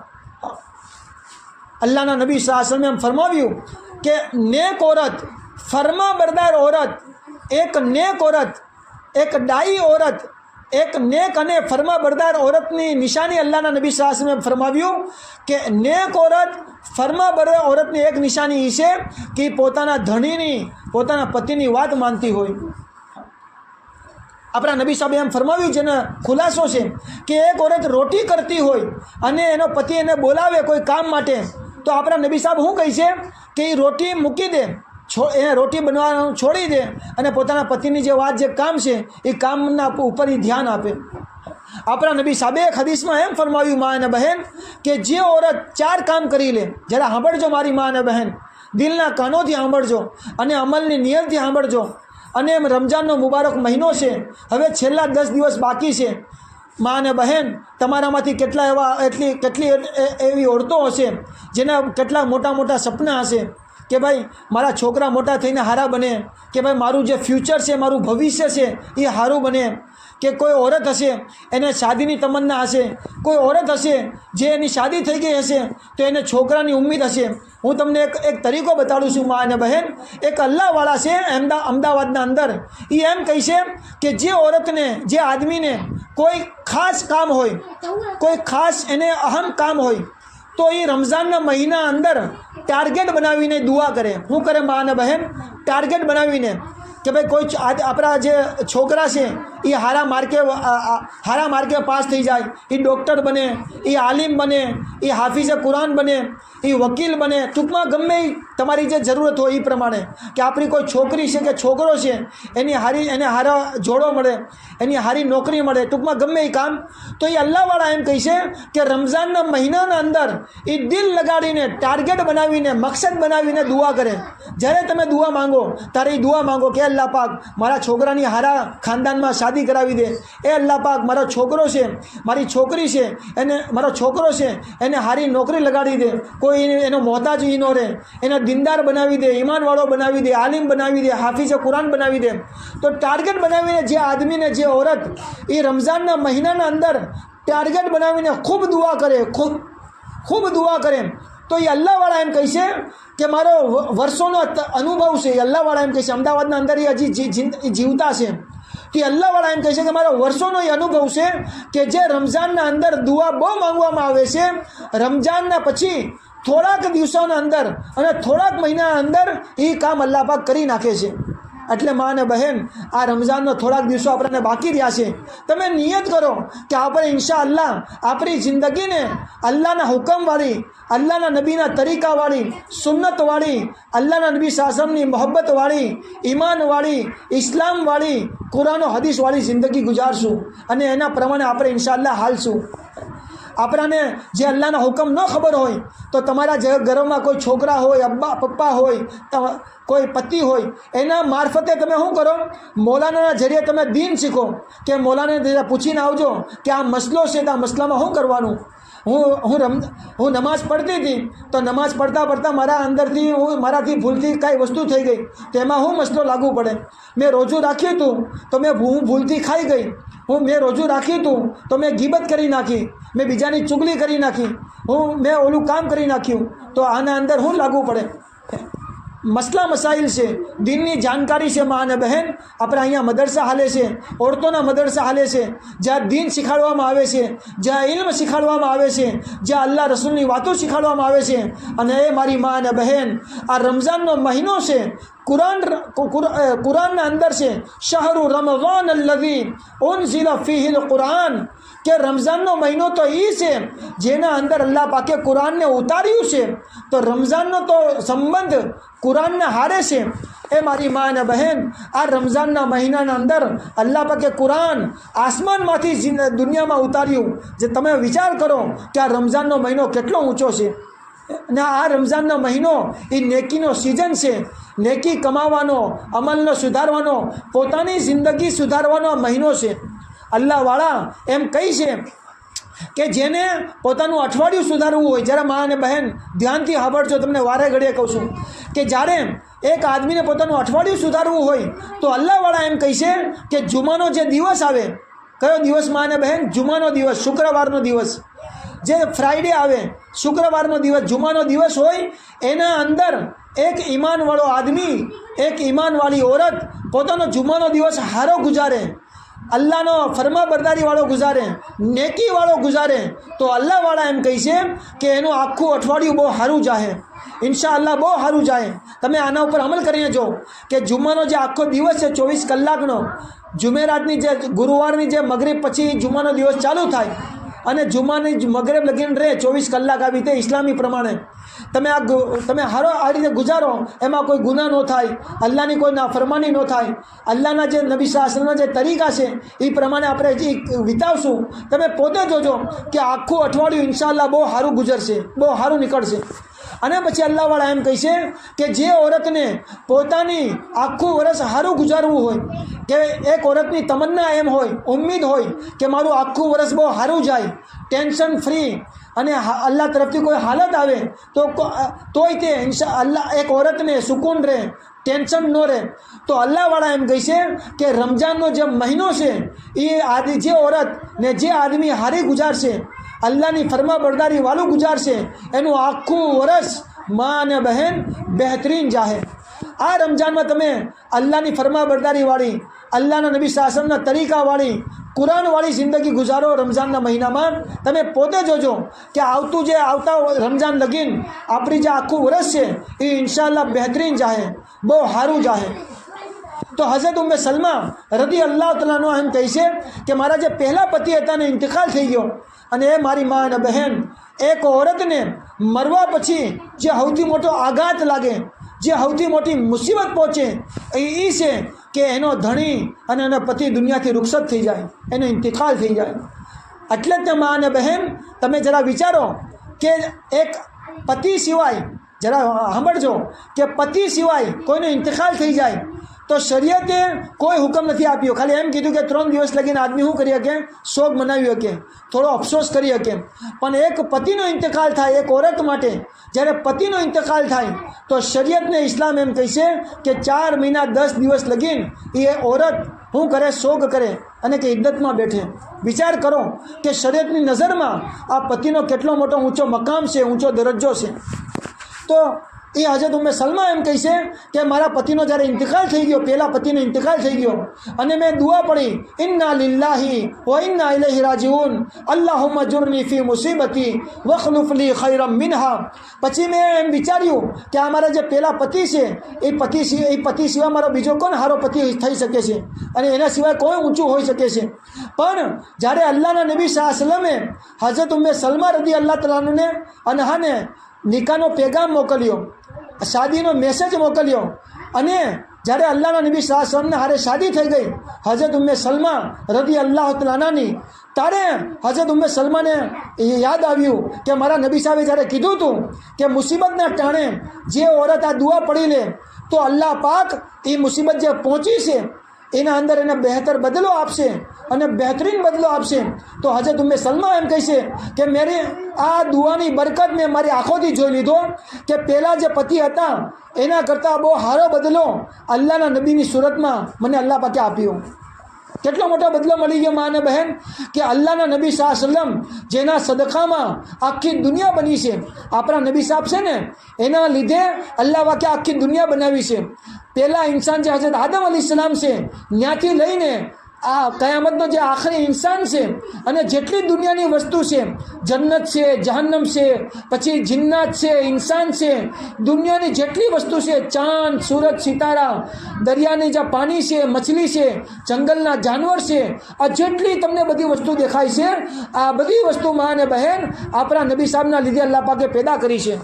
અલ્લાહના નબી સલ્લલ્લાહુ અલૈહિ વસલ્લમે એમ ફરમાવ્યું કે નેક ઓરત, ફરમા બરદાર ઓરત, એક નેક ઓરત, એક ડાઈ ઓરત, એક નેક અને ફરમા બરદાર ઓરતની નિશાની અલ્લાહના નબી સલ્લલ્લાહુ અલૈહિ વસલ્લમે ફરમાવ્યું કે નેક ઓરત, ફરમા બરદાર ઓરતની એક નિશાની એ છે કે પોતાના ધણીની, પોતાના પતિની વાત માનતી હોય. આપણા નબી સાહેબે એમ ફરમાવ્યું, જેનો ખુલાસો છે કે એક ઓરત રોટી કરતી હોય અને એનો પતિ એને બોલાવે કોઈ કામ માટે, તો આપણા નબી સાહેબ શું કહે છે કે એ રોટી મૂકી દે, એ રોટી બનવાનું છોડી દે અને પોતાના પતિની જે વાત, જે કામ છે એ કામના ઉપર એ ધ્યાન આપે. આપણા નબી સાહેબે એક હદીસમાં એમ ફરમાવ્યું, મા અને બહેન, કે જે ઓરત 4 કામ કરી લે, જરા સાંભળજો મારી મા અને બહેન, દિલના કાનોથી સાંભળજો અને અમલની નિયતથી સાંભળજો. અને એમ રમજાનનો મુબારક મહિનો છે, હવે છેલ્લા 10 દિવસ બાકી છે. મા અને બહેન, તમારામાંથી કેટલી એવી ઓરતો હશે જેના કેટલા મોટા મોટા સપના હશે કે ભાઈ મારા છોકરા મોટા થઈને સારા બને, કે ભાઈ મારું જે ફ્યુચર છે, મારું ભવિષ્ય છે એ સારું બને. કે કોઈ ઓરત હશે એને શાદીની તમન્ના હશે, કોઈ ઓરત હશે જે એની શાદી થઈ ગઈ હશે તો એને છોકરાની ઉમ્મીદ હશે. હું તમને એક તરીકો બતાડું છું મા અને બહેન. એક અલ્લાહવાળા છે અમદાવાદના અંદર, એ એમ કહે છે કે જે ઓરતને, જે આદમીને કોઈ ખાસ કામ હોય, કોઈ ખાસ એને અહમ કામ હોય, તો એ રમઝાનના મહિના અંદર ટાર્ગેટ બનાવીને દુઆ કરે. શું કરે મા અને બહેન? ટાર્ગેટ બનાવીને કે ભાઈ કોઈ આપણા જે છોકરા છે એ હારા માર્કે પાસ થઈ જાય, એ ડૉક્ટર બને, એ આલિમ બને, એ હાફિઝે કુરાન બને, એ વકીલ બને, ટૂંકમાં ગમે તમારી જે જરૂરત હોય એ પ્રમાણે. કે આપણી કોઈ છોકરી છે કે છોકરો છે એને હારા જોડો મળે, એની હારી નોકરી મળે, ટૂંકમાં ગમે એ કામ. તો એ અલ્લાહવાળા એમ કહે છે કે રમઝાનના મહિનાના અંદર એ દિલ લગાડીને, ટાર્ગેટ બનાવીને, મકસદ બનાવીને દુઆ કરે. જ્યારે તમે દુઆ માંગો ત્યારે એ દુઆ માંગો કે અલ્લાહ પાક મારા છોકરાની હારા ખાનદાનમાં શાદી કરાવી દે, એ અલ્લાહ પાક મારો છોકરો છે, મારી છોકરી છે, મારો છોકરો છે એને હારી નોકરી લગાડી દે, કોઈ એનો મોહતાજ ન રહે, એને દિનદાર બનાવી દે, ઈમાનવાળો બનાવી દે, આલિમ બનાવી દે, હાફિઝે કુરાન બનાવી દે. તો ટાર્ગેટ બનાવીને જે આદમીને, જે औरत એ રમઝાનના મહિનાના અંદર ટાર્ગેટ બનાવીને ખૂબ દુઆ કરે, ખૂબ દુઆ કરે, તો એ અલ્લાહવાળા એમ કહે છે કે મારો વર્ષોનો અનુભવ છે. એ અલ્લાહવાળા એમ કહે છે, અમદાવાદના અંદર એ હજી જીવતા છે, તો અલ્લાહવાળા એમ કહે છે કે મારો વર્ષોનો એ અનુભવ છે કે જે રમઝાનના અંદર દુઆ બહુ માંગવામાં આવે છે, રમઝાનના પછી થોડાક દિવસોના અંદર અને થોડાક મહિનાના અંદર એ કામ અલ્લાહ પાક કરી નાખે છે. એટલે મા અને બહેન, આ રમઝાનનો થોડાક દિવસો આપણને બાકી રહ્યા છે. તમે નિયત કરો કે આપણે ઇન્શાઅલ્લાહ આપણી જિંદગીને અલ્લાહના હુકમવાળી, અલ્લાહના નબીના તરીકાવાળી, સુન્નતવાળી, અલ્લાહના નબી શાસનની મોહબ્બતવાળી, ઈમાનવાળી, ઇસ્લામવાળી, કુરાન હદીસવાળી જિંદગી ગુજારશું અને એના પ્રમાણે આપણે ઇન્શાઅલ્લાહ હાલશું. આપણાને જે અલ્લાહના હુકમ ન ખબર હોય તો તમારા જે ઘરમાં કોઈ છોકરા હોય, પપ્પા હોય, કોઈ પતિ હોય, એના મારફતે તમે શું કરો? મૌલાનાના જરીએ તમે દીન શીખો. કે મૌલાનાને પૂછીને આવજો કે આ મસલો છે તો આ મસલામાં શું કરવાનું. હું નમાઝ પડતી હતી તો નમાઝ પડતા મારા અંદરથી મારાથી ભૂલથી કાંઈ વસ્તુ થઈ ગઈ તો એમાં શું મસલો લાગુ પડે. મેં રોજુ રાખ્યું હતું તો હું ભૂલથી ખાઈ ગઈ. મેં રોજુ રાખ્યું હતું તો મેં ગીબત કરી નાખી, મેં બીજાની ચુગલી કરી નાખી, મેં ઓલું કામ કરી નાખ્યું, તો આના અંદર શું લાગુ પડે? મસલા મસાઇલ છે, દીનની જાણકારી છે મા અને બહેન. આપણે અહીંયા મદરસા હાલે છે, ઓરતોના મદરસા હાલે છે, જ્યાં દીન શીખાડવામાં આવે છે, જ્યાં ઇલ્મ શીખાડવામાં આવે છે, જ્યાં અલ્લાહ રસૂલની વાતો શીખાડવામાં આવે છે. અને એ મારી મા અને બહેન, આ રમઝાનનો મહિનો છે, કુરાનના અંદર છે, શહરુ રમઝાન અલ્લઝી ઉનઝિલા ફીહિલ કુરાન, કે રમઝાનનો મહિનો તો એ છે જેના અંદર અલ્લાહ પાકે કુરાનને ઉતાર્યું છે. તો રમઝાનનો તો સંબંધ કુરાનને હારે છે. એ મારી મા અને બહેન, આ રમઝાનના મહિનાના અંદર અલ્લાહ પાકે કુરાન આસમાનમાંથી દુનિયામાં ઉતાર્યું. જે તમે વિચાર કરો કે આ રમઝાનનો મહિનો કેટલો ઊંચો છે. અને આ રમઝાનનો મહિનો એ નેકીનો સિઝન છે, નેકી કમાવાનો, અમલનો સુધારવાનો, પોતાની જિંદગી સુધારવાનો મહિનો છે. અલ્લાહવાળા એમ કહે છે કે જેને પોતાનું અઠવાડિયું સુધારવું હોય, જ્યારે મા અને બહેન ધ્યાનથી સાંભળજો, તમને વારે ઘડીએ કહું છું કે જ્યારે એક આદમીને પોતાનું અઠવાડિયું સુધારવું હોય તો અલ્લાહવાળા એમ કહે છે કે જુમાનો જે દિવસ આવે, કયો દિવસ મા અને બહેન? જુમાનો દિવસ, શુક્રવારનો દિવસ. જે ફ્રાઈડે આવે શુક્રવારનો દિવસ જુમાનો દિવસ હોય એના અંદર એક ઈમાનવાળો આદમી એક ઈમાનવાળી औरत પોતાનો જુમાનો દિવસ સારો ગુજારે, અલ્લાહનો ફરમાબરદારીવાળો ગુજારે, નેકીવાળો ગુજારે, તો અલ્લાહવાળા એમ કહે છે કે એનું આખું અઠવાડિયું બહુ સારું જાહે, ઇન્શાઅલ્લાહ બહુ સારું જાય. તમે આના ઉપર અમલ કરીને જો કે જુમ્માનો જે આખો દિવસ છે 24 કલાકનો, જુમેરાતની જે ગુરુવારની જે મગરિબ પછી જુમ્માનો દિવસ ચાલુ થાય અને જુમ્માની મગરિબ લગીને રહે 24 કલાક આવી રીતે ઇસ્લામી પ્રમાણે તમે હારો આ રીતે ગુજારો, એમાં કોઈ ગુનાહ ન થાય, અલ્લાહની કોઈ નાફરમાની ન થાય, અલ્લાહના જે નબી શાસનના જે તરીકા છે એ પ્રમાણે આપણે જે વિતાવશું. તમે પોતે જોજો કે આખું અઠવાડિયું ઇન્શાઅલ્લાહ બહુ સારું ગુજરશે, બહુ સારું નીકળશે. અને પછી અલ્લાહવાળા એમ કહેશે કે જે औरतને પોતાની આખું વર્ષ સારું ગુજારવું હોય, કે એક औरतની તમન્ના એમ હોય, ઉમ્મીદ હોય કે મારું આખું વર્ષ બહુ સારું જાય, ટેન્શન ફ્રી, અને અલ્લાહ તરફથી કોઈ હાલત આવે તોય તે ઇન્શાઅલ્લાહ એક औरतને સુકૂન રહે, ટેન્શન ન રહે. તો અલ્લાહવાળા એમ કહેશે કે રમજાનનો જે મહિનો છે એ જે औरत ને જે આદમી હારી ગુજારશે, અલ્લાહની ફરમાબરદારી વાળું ગુજારશે, એનું આખું વર્ષ માં અને બહેન બહેતરીન જાહે. આ રમજાનમાં તમે અલ્લાહની ફરમાબરદારીવાળી, અલ્લાહના નબી શાસનના તરીકાવાળી, કુરાનવાળી જિંદગી ગુજારો. રમજાનના મહિનામાં તમે પોતે જોજો કે આવતા રમજાન લગીન આપણી જે આખું વર્ષ છે એ ઇન્શાઅલ્લાહ બહેતરીન જાહે, બહુ સારું જાહે. તો હઝરત ઉમ્મે સલમા રદી અલ્લાહ તઆલાનો એમ કહે છે કે મારા જે પહેલા પતિ હતા ને ઇંતકાલ થઈ ગયો, અને એ મારી મા અને બહેન એક औरतને મરવા પછી જે સૌથી મોટો આઘાત લાગે, જે સૌથી મોટી મુસીબત પહોંચે એ છે કે એનો ધણી અને એનો પતિ દુનિયાથી રૂખસત થઈ જાય, એનો ઇંતકાલ થઈ જાય. એટલે જ મા અને બહેન તમે જરા વિચારો કે એક પતિ સિવાય, જરા સાંભળજો કે પતિ સિવાય કોઈનો ઇંતકાલ થઈ જાય તો શરીયતે કોઈ હુકમ નથી આપ્યો, ખાલી એમ કીધું કે 3 દિવસ લગીને આદમી શું કરી શકે, શોક મનાવી શકે, થોડો અફસોસ કરી શકે. પણ એક પતિનો ઇંતકાલ થાય એક औरत માટે, જ્યારે પતિનો ઇંતકાલ થાય તો શરીયતને ઇસ્લામ એમ કહે છે કે 4 મહિના 10 દિવસ લગીન એ औरत શું કરે, શોક કરે અને કે ઇદ્દતમાં બેઠે. વિચાર કરો કે શરીયતની નજરમાં આ પતિનો કેટલો મોટો ઊંચો મકામ છે, ઊંચો દરજ્જો છે. તો એ હઝરત ઉમ્મે સલમા એમ કહે છે કે મારા પતિનો જ્યારે ઇંતકાલ થઈ ગયો, પહેલા પતિનો ઇંતકાલ થઈ ગયો, અને મેં દુઆ પડી ઇન્ના લિલ્લાહી વ ઇન્ના ઇલૈહિ રાજીઉન અલ્લાહુમ્મા જુરની ફી મુસીબતી વખલુફ લી ખૈરમ મિનહા. પછી મેં એમ વિચાર્યું કે આ મારા જે પહેલા પતિ છે એ પતિ સિવાય મારો બીજો કોણ સારો પતિ થઈ શકે છે, અને એના સિવાય કોઈ ઊંચું હોઈ શકે છે. પણ જ્યારે અલ્લાહના નબી સલ્લલ્લાહુ અલૈહિ વસલ્લમે હઝરત ઉમ્મે સલમા રદી અલ્લાહ તઆલાને અનહાને નિકાહનો પેગામ મોકલ્યો, શાદીનો મેસેજ મોકલ્યો, અને જ્યારે અલ્લાહના નબી સલ્લલ્લાહુ અલૈહિ વસલ્લમને હારે શાદી થઈ ગઈ હઝરત ઉમ્મે સલમા રદી અલ્લાહ તઆલાની, ત્યારે હઝરત ઉમ્મે સલમાને યાદ આવ્યું કે મારા નબી સાહેબે જ્યારે કીધું હતું કે મુસીબતના ટાણે જે औरत આ દુઆ પડી લે તો અલ્લાહ પાક એ મુસીબત જે પહોંચી છે એના અંદર એને બહેતર બદલો આપશે અને બહેતરીન બદલો આપશે. તો હઝરત ઉમ્મે સલમા એમ કહે છે કે મેરી આ દુઆની બરકત મેં મારી આંખોથી જોઈ લીધો કે પહેલાં જે પતિ હતા એના કરતાં બહુ સારો બદલો અલ્લાહના નબીની સુરતમાં મને અલ્લાહ પાકે આપ્યો. કેટલો મોટો બદલો મળી ગયો મા અને બહેન કે અલ્લાહના નબી સલ્લલ્લાહુ અલૈહિ વસલ્લમ જેના સદકામાં આખી દુનિયા બની છે, આપણા નબી સાહેબ છે ને એના લીધે અલ્લાહ વાકે આખી દુનિયા બનાવી છે. પહેલા ઇન્સાન જે હઝરત આદમ અલૈહિસ્સલામ છે ત્યાંથી લઈને આ કયામતનો જે આખરી ઇન્સાન છે, અને જેટલી દુનિયાની વસ્તુ છે, જન્નત છે, જહન્નમ છે, પછી જિન્નાત છે, ઇન્સાન છે, દુનિયાની જેટલી વસ્તુ છે, ચાંદ, સૂરજ, સિતારા, દરિયાની જે પાણી છે, મછલી છે, જંગલના જાનવર છે, આ જેટલી તમને બધી વસ્તુ દેખાય છે, આ બધી વસ્તુ માં અને બહેન આપણા નબી સાહેબના લીધે અલ્લાહ પાકે પેદા કરી છે.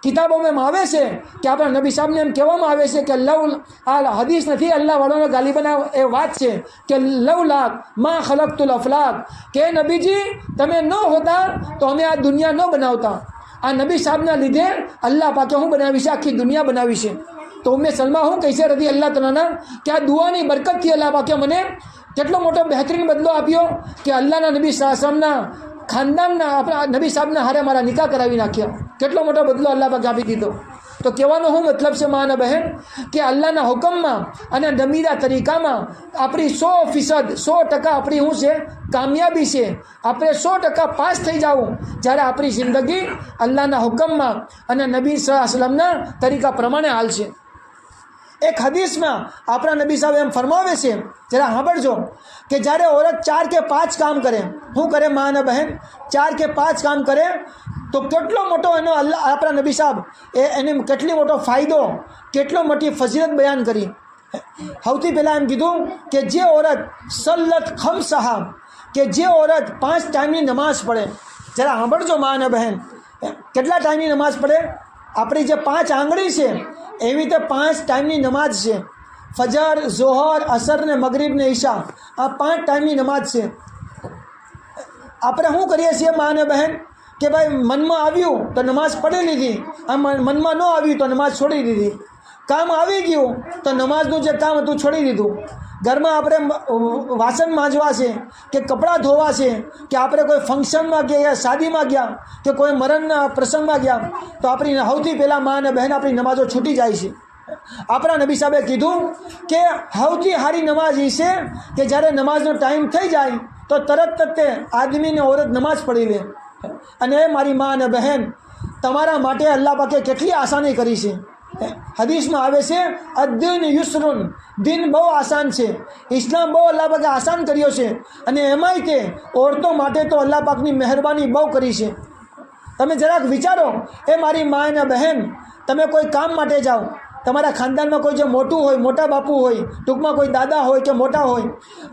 કિતાબોમાં આવે છે કે આપણા નબી સાહેબને એમ કહેવામાં આવે છે કે આ હદીસ નથી, અલ્લાહ વાળાનો ગાલિબાન એ વાત છે કે લવલાક મા ખલકતુલ અફલાક, કે નબીજી તમે ન હોતા તો અમે આ દુનિયા ન બનાવતા. આ નબી સાહેબના લીધે અલ્લાહ પાકે હું બનાવી છે, આખી દુનિયા બનાવી છે. તો ઉમ્મે સલમા હું કહે છે રદી અલ્લાહ તઆલાના કે આ દુઆની બરકતથી અલ્લાહ પાકે મને કેટલો મોટો બહેતરીન બદલો આપ્યો કે અલ્લાહના નબી સલ્લલ્લાહુ અલૈહિ વસલ્લમના ખાનદાનના આપણા નબી સાહેબના હારે મારા નિકાહ કરાવી નાખ્યા. કેટલો મોટો બદલો અલ્લાહ પાકે આપી દીધો. તો કહેવાનો શું મતલબ છે મા અને બહેન કે અલ્લાહના હુકમમાં અને નબીના તરીકામાં આપણી 100% 100% આપણી શું છે કામયાબી છે. આપણે 100% પાસ થઈ જવું જ્યારે આપણી જિંદગી અલ્લાહના હુકમમાં અને નબી સલ્લલ્લાહુ અલૈહિ વસલ્લમના તરીકા પ્રમાણે હાલશે. એક હદીસમાં આપણા નબી સાહેબ એમ ફરમાવે છે, જરા સાંભળજો, કે જ્યારે औरत 4 કે 5 કામ કરે, શું કરે મા અને બહેન, 4 કે 5 કામ કરે તો કેટલો મોટો એનો અલ્લાહ આપણા નબી સાહેબ એને કેટલી મોટો ફાયદો, કેટલો મોટી ફજીલત બયાન કરી. સૌથી પહેલાં એમ કીધું કે જે औरत સલ્લત ખમસહા, કે જે औरत 5 ટાઈમની નમાઝ પડે. જરા સાંભળજો મા અને બહેન, કેટલા ટાઈમની નમાઝ પડે? આપણી જે 5 આંગળી છે એવી રીતે 5 ટાઈમની નમાઝ છે. ફજર, ઝોહર, અસર ને મગરીબ ને ઈશા, આ 5 ટાઈમની નમાઝ છે. આપણે શું કરીએ છીએ મા અને બહેન કે ભાઈ મનમાં આવ્યું તો નમાઝ પઢી લીધી, આ મનમાં ન આવ્યું તો નમાઝ છોડી દીધી. કામ આવી ગયું તો નમાઝનું જે કામ હતું છોડી દીધું. ઘરમાં આપણે વાસણ માંજવા છે કે કપડાં ધોવા છે કે આપણે કોઈ ફંક્શનમાં ગયા, શાદીમાં ગયા કે કોઈ મરણના પ્રસંગમાં ગયા તો આપણી સૌથી પહેલાં મા અને બહેન આપણી નમાઝો છૂટી જાય છે. આપણા નબી સાહેબે કીધું કે સૌથી સારી નમાઝ એ છે કે જ્યારે નમાઝનો ટાઈમ થઈ જાય તો તરત જ તે આદમીને औरत નમાઝ પઢી લે. અને મારી મા અને બહેન, તમારા માટે અલ્લાહ પાકે કેટલી આસાની કરી છે. હદીસમાં આવે છે અદ્દીન યુસરુન, દિન બહુ આસાન છે. ઇસ્લામ બહુ અલ્લાહ પાકે આસાન કર્યો છે. અને એમાંય તે औरतो માટે તો અલ્લાહ પાકની મહેરબાની બહુ કરી છે. તમે જરાક વિચારો, એ મારી મા અને બહેન, તમે કોઈ કામ માટે જાઓ, તમારા ખાનદાનમાં કોઈ જે મોટું હોય, મોટા બાપુ હોય, ટૂંકમાં કોઈ દાદા હોય કે મોટા હોય,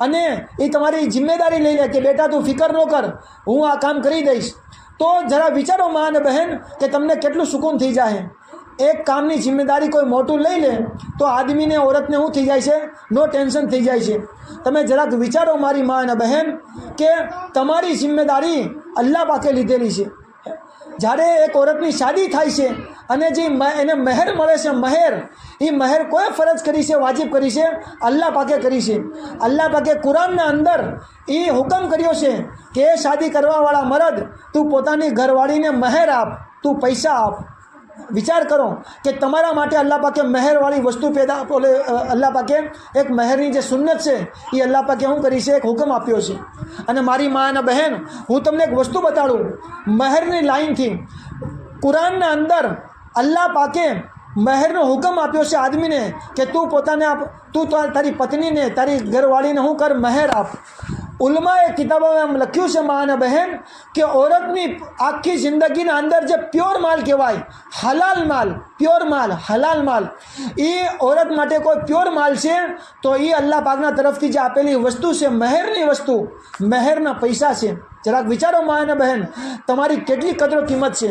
અને એ તમારી જિમ્મેદારી લઈ લે કે બેટા તું ફિકર ન કર, હું આ કામ કરી દઈશ, તો જરા વિચારો મા અને બહેન કે તમને કેટલું સુકૂન થઈ જાય. એક કામની જિમ્મેદારી કોઈ મોટું લઈ લે તો આદમીને औरतને શું થઈ જાય છે, નો ટેન્શન થઈ જાય છે. તમે જરાક વિચારો મારી મા અને બહેન કે તમારી જિમ્મેદારી અલ્લાહ પાકે લીધેલી છે. જ્યારે એક औरतની શાદી થાય છે અને જે એને મહેર મળે છે, મહેર, એ મહેર કોઈ ફરજ કરી છે, વાજિબ કરી છે, અલ્લાહ પાકે કરી છે. અલ્લાહ પાકે કુરાનના અંદર એ હુકમ કર્યો છે કે એ શાદી કરવાવાળા મરદ, તું પોતાની ઘરવાળીને મહેર આપ, તું પૈસા આપ. વિચાર કરો કે તમારા માટે અલ્લાહ પાકે મહેરવાળી વસ્તુ પેદા, અલ્લાહ પાકે એક મહેરની જે સુન્નત છે એ અલ્લાહ પાકે શું કરી છે, એક હુકમ આપ્યો છે. અને મારી મા અને બહેન, હું તમને એક વસ્તુ બતાડું, મહેરની લાઈનથી કુરાનના અંદર અલ્લાહ પાકે મહેરનો હુકમ આપ્યો છે આદમીને કે તું પોતાને આપ, તું તારી પત્નીને, તારી ઘરવાળીને શું કર, મહેર આપ. ઉલમાએ કિતાબોમાં એમ લખ્યું છે મા અને બહેન કે औरतની આખી જિંદગીના અંદર જે પ્યોર માલ કહેવાય, હલાલ માલ, પ્યોર માલ, હલાલ માલ, એ औरत માટે કોઈ પ્યોર માલ છે તો એ અલ્લાહ પાકના તરફથી જે આપેલી વસ્તુ છે, મહેરની વસ્તુ, મહેરના પૈસા છે. જરાક વિચારો મા અને બહેન, તમારી કેટલી કદરો કિંમત છે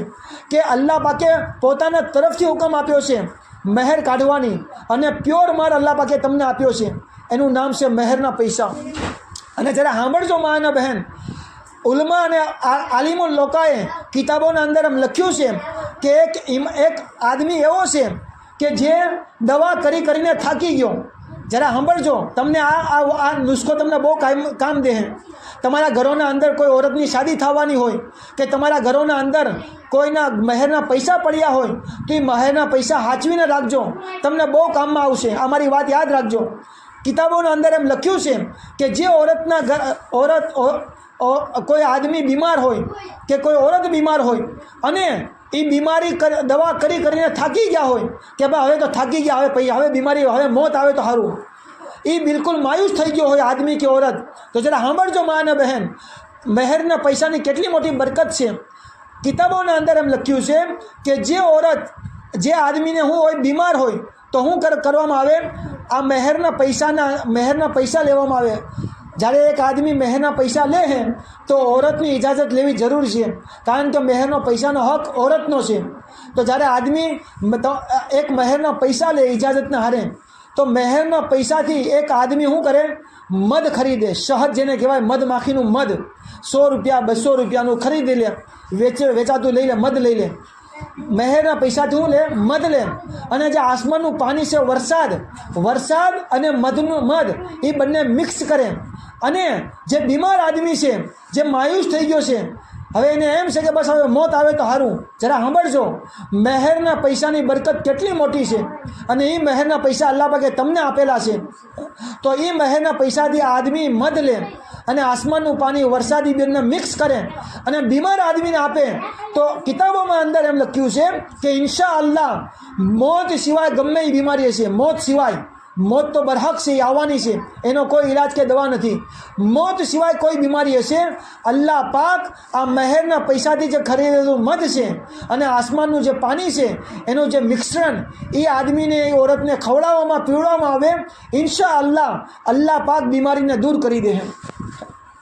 કે અલ્લાહ પાકે પોતાના તરફથી હુકમ આપ્યો છે મહેર કાઢવાની, અને પ્યોર માલ અલ્લાહ પાકે તમને આપ્યો છે, એનું નામ છે મહેરના પૈસા. અને જરા સાંભળજો મા અને બહેન, ઉલમા અને આલિમુલ લોકાએ કિતાબોના અંદર એમ લખ્યું છે કે એક આદમી એવો છે કે જે દવા કરીને થાકી ગયો. જરા સાંભળજો, તમને આ નુસ્ખો તમને બહુ કામ દે. તમારા ઘરોના અંદર કોઈ औरतની શાદી થવાની હોય કે તમારા ઘરોના અંદર કોઈના મહેરના પૈસા પડ્યા હોય તો એ મહેરના પૈસા સાચવીને રાખજો, તમને બહુ કામમાં આવશે. આ મારી વાત યાદ રાખજો. કિતાબોના અંદર એમ લખ્યું છે કે જે કોઈ આદમી બીમાર હોય કે કોઈ औरत બીમાર હોય અને એ બીમારી દવા કરીને થાકી ગયા હોય કે ભાઈ હવે તો થાકી ગયા, હવે બીમારી, હવે મોત આવે તો સારું, એ બિલકુલ માયુસ થઈ ગયો હોય આદમી કે औरत, તો જરા સાંભળજો મા અને બહેન, મહેરના પૈસાની કેટલી મોટી બરકત છે. કિતાબોના અંદર એમ લખ્યું છે કે જે औरत, જે આદમીને હું હોય બીમાર હોય તો શું કરવામાં આવે, આ મહેરના પૈસા લેવામાં આવે. જ્યારે એક આદમી મહેરના પૈસા લે છે તો औरतની ઇજાજત લેવી જરૂર છે, કારણ કે મહેરનો પૈસાનો હક औरतનો છે. તો જ્યારે આદમી એક મહેરના પૈસા લે ઇજાજતના હારે, તો મહેરના પૈસાથી એક આદમી શું કરે, મધ ખરીદે, શહદ જેને કહેવાય, મધમાખીનું મધ, 100 રૂપિયા 200 રૂપિયાનું ખરીદી લે, વેચાતું લઈ લે, મધ લઈ લે. મહેરના પૈસાથી શું લે, મધ લે. અને જે આસમાનનું પાણી છે, વરસાદ અને મધ એ બંને મિક્સ કરે. અને જે બીમાર આદમી છે, જે માયુસ થઈ ગયો છે, હવે એને એમ છે કે બસ હવે મોત આવે તો સારું. જરા સાંભળજો, મહેરના પૈસાની બરકત કેટલી મોટી છે, અને એ મહેરના પૈસા અલ્લાહ પાકે તમને આપેલા છે. તો એ મહેરના પૈસાથી આદમી મધ લે અને આસમાનનું પાણી વરસાદી બેનને મિક્સ કરે અને બીમાર આદમીને આપે, તો કિતાબોમાં અંદર એમ લખ્યું છે કે ઇન્શા અલ્લાહ મોત સિવાય ગમે એ બીમારી હશે, મોત સિવાય, મોત તો બરહક છે, એ આવવાની છે, એનો કોઈ ઈલાજ કે દવા નથી. મોત સિવાય કોઈ બીમારી હશે, અલ્લાહ પાક આ મહેરના પૈસાથી જે ખરીદેલું મધ છે અને આસમાનનું જે પાણી છે એનું જે મિશ્રણ એ આદમીને, એ औरतને ખવડાવવામાં પીવડાવવામાં આવે, ઇન્શા અલ્લાહ અલ્લાહ પાક બીમારીને દૂર કરી દે.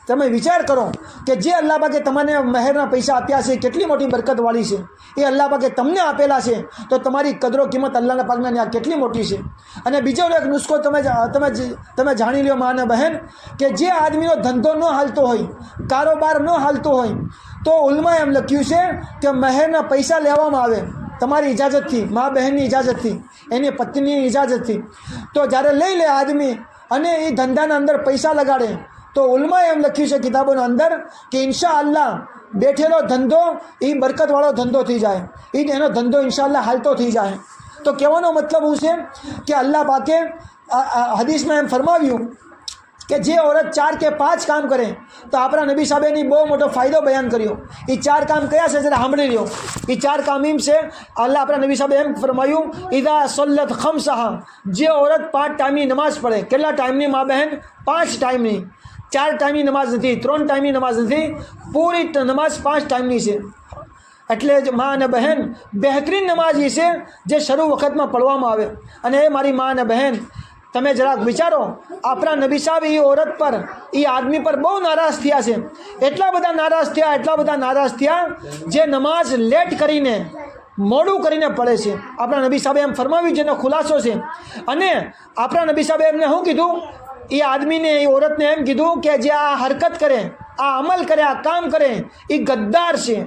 તમે વિચાર કરો કે જે અલ્લાહ પાકે તમને મહેરના પૈસા આપ્યા છે કેટલી મોટી બરકતવાળી છે, એ અલ્લાહ પાકે તમને આપેલા છે, તો તમારી કદરો કિંમત અલ્લાહના પાકના ત્યાં કેટલી મોટી છે. અને બીજો એક નુસ્ખો તમે જાણી લો મા અને બહેન, કે જે આદમીનો ધંધો ન હાલતો હોય, કારોબાર ન હાલતો હોય, તો ઉલમાએ એમ લખ્યું છે કે મહેરના પૈસા લેવામાં આવે તમારી ઇજાજતથી, મા બહેનની ઇજાજતથી, એની પત્નીની ઇજાજતથી. તો જ્યારે લઈ લે આદમી અને એ ધંધાના અંદર પૈસા લગાડે, તો ઉલમાએ એમ લખ્યું છે કિતાબોના અંદર કે ઇન્શા અલ્લાહ બેઠેલો ધંધો એ બરકતવાળો ધંધો થઈ જાય, એનો ધંધો ઇન્શા અલ્લાહ હાલતો થઈ જાય. તો કહેવાનો મતલબ હું છે કે અલ્લાહ પાકે હદીસમાં એમ ફરમાવ્યું કે જે औरत 4 કે 5 કામ કરે, તો આપણા નબી સાહેબની બહુ મોટો ફાયદો બયાન કર્યો. એ 4 કામ કયા છે જરા સાંભળી લ્યો. એ 4 કામ એમ છે, અલ્લાહ આપણા નબી સાહેબે એમ ફરમાયું, ઇદા સલ્લત ખમસહા, જે औरत 5 ટાઈમની નમાઝ પढ़ે. કેટલા ટાઈમની મા બહેન? 5 ટાઈમની. 4 ટાઈમની નમાઝ નથી, 3 ટાઈમની નમાઝ નથી, પૂરી નમાઝ 5 ટાઈમની છે. એટલે જ મા અને બહેન બહેતરીન નમાઝ એ છે જે શરૂ વખતમાં પढ़વામાં આવે. અને એ મારી મા અને બહેન, તમે જરાક વિચારો, આપણા નબી સાહેબ એ औरत પર, એ આદમી પર બહુ નારાજ થયા છે. એટલા બધા નારાજ થયા જે નમાઝ લેટ કરીને, મોડું કરીને પડે છે. આપણા નબી સાહેબે એમ ફરમાવ્યું, જેનો ખુલાસો છે. અને આપણા નબી સાહેબે એમને શું કીધું? એ આદમીને, એ औरतને એમ કીધું કે જે આ હરકત કરે, આ અમલ કરે, આ કામ કરે, એ ગદ્દાર છે.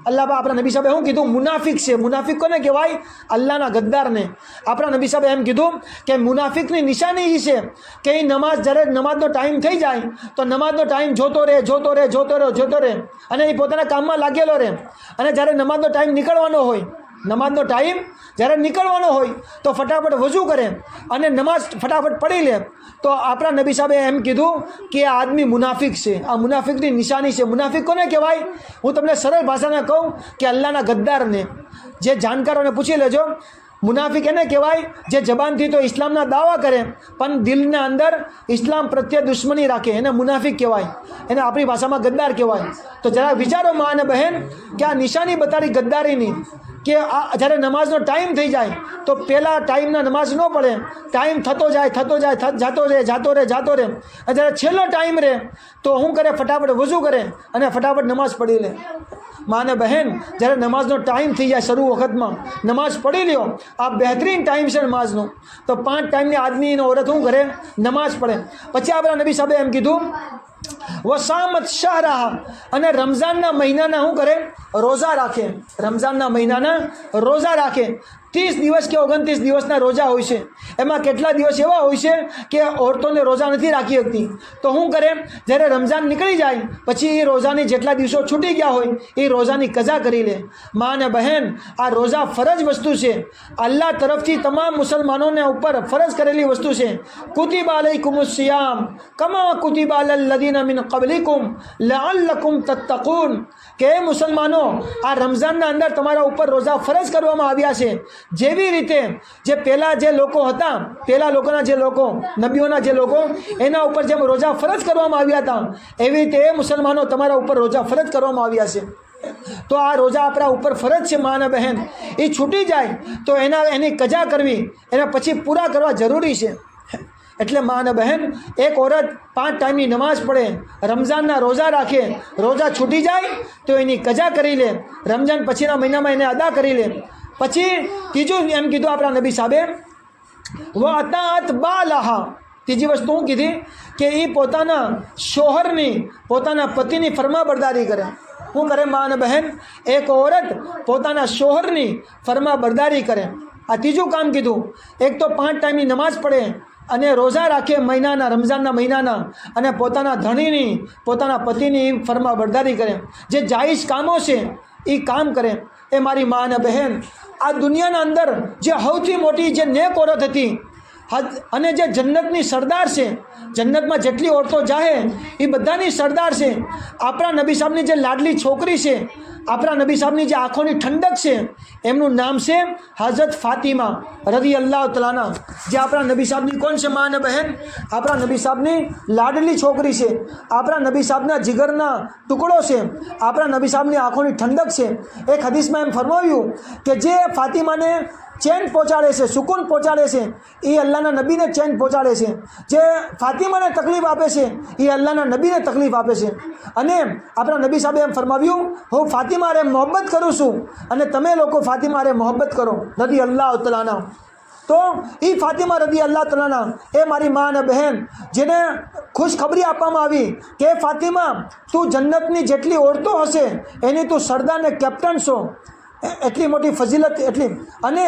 અલ્લાહ આપણા નબી સાહેબે શું કીધું? મુનાફિક છે. મુનાફિક કોને કહેવાય? અલ્લાહના ગદ્દારને. આપણા નબી સાહેબે એમ કીધું કે મુનાફિકની નિશાની એ છે કે એ નમાઝ, જ્યારે નમાઝનો ટાઈમ થઈ જાય તો નમાઝનો ટાઈમ જોતો રહે અને એ પોતાના કામમાં લાગેલો રહે. અને જ્યારે નમાઝનો ટાઈમ નીકળવાનો હોય, તો ફટાફટ વજૂ કરે અને નમાઝ ફટાફટ પढ़ી લે. તો આપણા નબી સાહેબે એમ કીધું કે આ આદમી મુનાફિક છે. આ મુનાફિકની નિશાની છે. મુનાફિક કોને કહેવાય? હું તમને સરળ ભાષામાં કહું કે અલ્લાહના ગદ્દારને. જે જાણકારોને પૂછી લેજો, મુનાફિક એને કહેવાય જે જબાનથી તો ઇસ્લામના દાવા કરે પણ દિલના અંદર ઇસ્લામ પ્રત્યે દુશ્મની રાખે, એને મુનાફિક કહેવાય. એને આપણી ભાષામાં ગદ્દાર કહેવાય. તો જરા વિચારો મા અને બહેન કે આ નિશાની બતાડી ગદ્દારીની, કે આ જ્યારે નમાઝનો ટાઈમ થઈ જાય તો પહેલાં ટાઈમના નમાઝ ન પડે, ટાઈમ થતો જાય, જાતો રહે. જ્યારે છેલ્લો ટાઈમ રહે તો શું કરે? ફટાફટ વજૂ કરે અને ફટાફટ નમાઝ પढ़ી લે. મા અને બહેન, જ્યારે નમાઝનો ટાઈમ થઈ જાય, શરૂ વખતમાં નમાઝ પढ़ી લ્યો. આ બહેતરીન ટાઈમ છે નમાઝનો. તો 5 ટાઈમની આદમી અને औरत શું કરે? નમાઝ પढ़ે. પછી આપણા નબી સાહેબે એમ કીધું, વસામત શાહરાહ, અને રમઝાનના મહિનાના શું કરે? રોઝા રાખે. રમઝાનના મહિનાના રોઝા રાખે. 30 દિવસ કે 29 દિવસના રોજા હોય છે. એમાં કેટલા દિવસ એવા હોય છે કે औरतोને રોજા નથી રાખી શકતી. તો શું કરે? જ્યારે રમઝાન નીકળી જાય પછી એ રોજાની જેટલા દિવસો છૂટી ગયા હોય એ રોજાની કઝા કરી લે. મા અને બહેન, આ રોજા ફરજ વસ્તુ છે. અલ્લાહ તરફથી તમામ મુસલમાનોને ઉપર ફરજ કરેલી વસ્તુ છે. કુતિબા અલૈકુમુસ સિયામ કમા કુતિબા અલલ લદીના મિન કબલિકુમ લઅલ્લકુમ તત્તકૂન, કે મુસલમાનો, આ રમઝાનના અંદર તમારા ઉપર રોજા ફરજ કરવામાં આવ્યા છે, જેવી રીતે જે પહેલાં જે લોકો હતા, પહેલાં લોકોના જે લોકો, નબીઓના જે લોકો, એના ઉપર જેમ રોજા ફરજ કરવામાં આવ્યા હતા, એવી રીતે એ મુસલમાનો તમારા ઉપર રોજા ફરજ કરવામાં આવ્યા છે. તો આ રોજા આપણા ઉપર ફરજ છે મા અને બહેન. એ છૂટી જાય તો એની કજા કરવી, એના પછી પૂરા કરવા જરૂરી છે. એટલે મા અને બહેન, એક औरत 5 ટાઈમની નમાઝ પढ़ે, રમઝાનના રોજા રાખે, રોજા છૂટી જાય તો એની કજા કરી લે, રમઝાન પછીના મહિનામાં એને અદા કરી લે. પછી ત્રીજું એમ કીધું આપણા નબી સાહેબે, વઅતાત બાલહા, ત્રીજી વસ્તુ શું કીધી? કે એ પોતાના શોહરની, પોતાના પતિની ફરમાબરદારી કરે. શું કરે મા અને બહેન? એક औरत પોતાના શોહરની ફરમાબરદારી કરે. આ ત્રીજું કામ કીધું. એક તો 5 ટાઈમની નમાઝ પढ़ે, અને રોઝા રાખે મહિનાના, રમઝાનના મહિનાના, અને પોતાના ધણીની, પોતાના પતિની ફરમા બરદારી કરે, જે જાયઝ કામો છે એ કામ કરે, એ મારી મા અને બહેન આ દુનિયાના અંદર જે સૌથી મોટી જે નેક ઓરત હતી અને જે જન્નતની સરદાર છે, જન્નતમાં જેટલી ઓરતો જાહે એ બધાની સરદાર છે, આપણા નબી સાહેબની જે લાડલી છોકરી છે, આપણા નબી સાહેબની જે આંખોની ઠંડક છે, એમનું નામ છે હઝરત ફાતિમા રદિયલ્લાહુ તઆલા, જે આપણા નબી સાહેબની કોણ છે મા અને બહેન? આપણા નબી સાહેબની લાડલી છોકરી છે, આપણા નબી સાહેબના જીગરના ટુકડો છે, આપણા નબી સાહેબની આંખોની ઠંડક છે. એક હદીસમાં એમ ફરમાવ્યું કે જે ફાતિમાને ચેન પહોંચાડે છે, સુકૂન પહોંચાડે છે, એ અલ્લાહના નબીને ચેન પહોંચાડે છે. જે ફાતિમાને તકલીફ આપે છે એ અલ્લાહના નબીને તકલીફ આપે છે. અને આપણા નબી સાહેબે એમ ફરમાવ્યું, હું ફાતિમા રે મોહબ્બત કરું છું અને તમે લોકો ફાતિમા રે મોહબ્બત કરો રદિયલ્લાહુ તઆલા. તો એ ફાતિમા રદિયલ્લાહુ તઆલા એ મારી મા અને બહેન, જેને ખુશખબરી આપવામાં આવી કે ફાતિમા તું જન્નતની જેટલી ઓરતો હશે એની તું સરદાર ને કેપ્ટન છો, એટલી મોટી ફજીલત એટલી. અને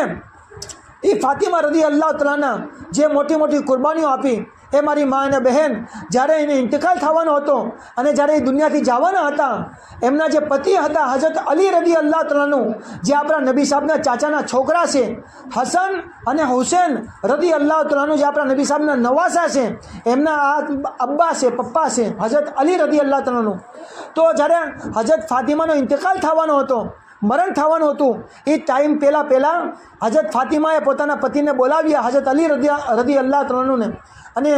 એ ફાતિમા રદિયલ્લાહુ તઆલા જે મોટી મોટી કુરબાનીઓ આપી, એ મારી મા અને બહેન જ્યારે એને ઇંતકાલ થવાનો હતો અને જ્યારે એ દુનિયાથી જવાના હતા, એમના જે પતિ હતા હઝરત અલી રદિયલ્લાહુ તઆલાનું, જે આપણા નબી સાહેબના ચાચાના છોકરા છે, હસન અને હુસૈન રદિયલ્લાહુ તઆલાનું, જે આપણા નબી સાહેબના નવાસા છે, એમના આ અબ્બા છે, પપ્પા છે હઝરત અલી રદિયલ્લાહુ તઆલાનું. તો જ્યારે હઝરત ફાતિમાનો ઇંતકાલ થવાનો હતો, મરણ થવાનું હતું, એ ટાઈમ પહેલાં હઝરત ફાતિમાએ પોતાના પતિને બોલાવ્યા, હઝરત અલી રદિયલ્લાહુ તઆલાને, અને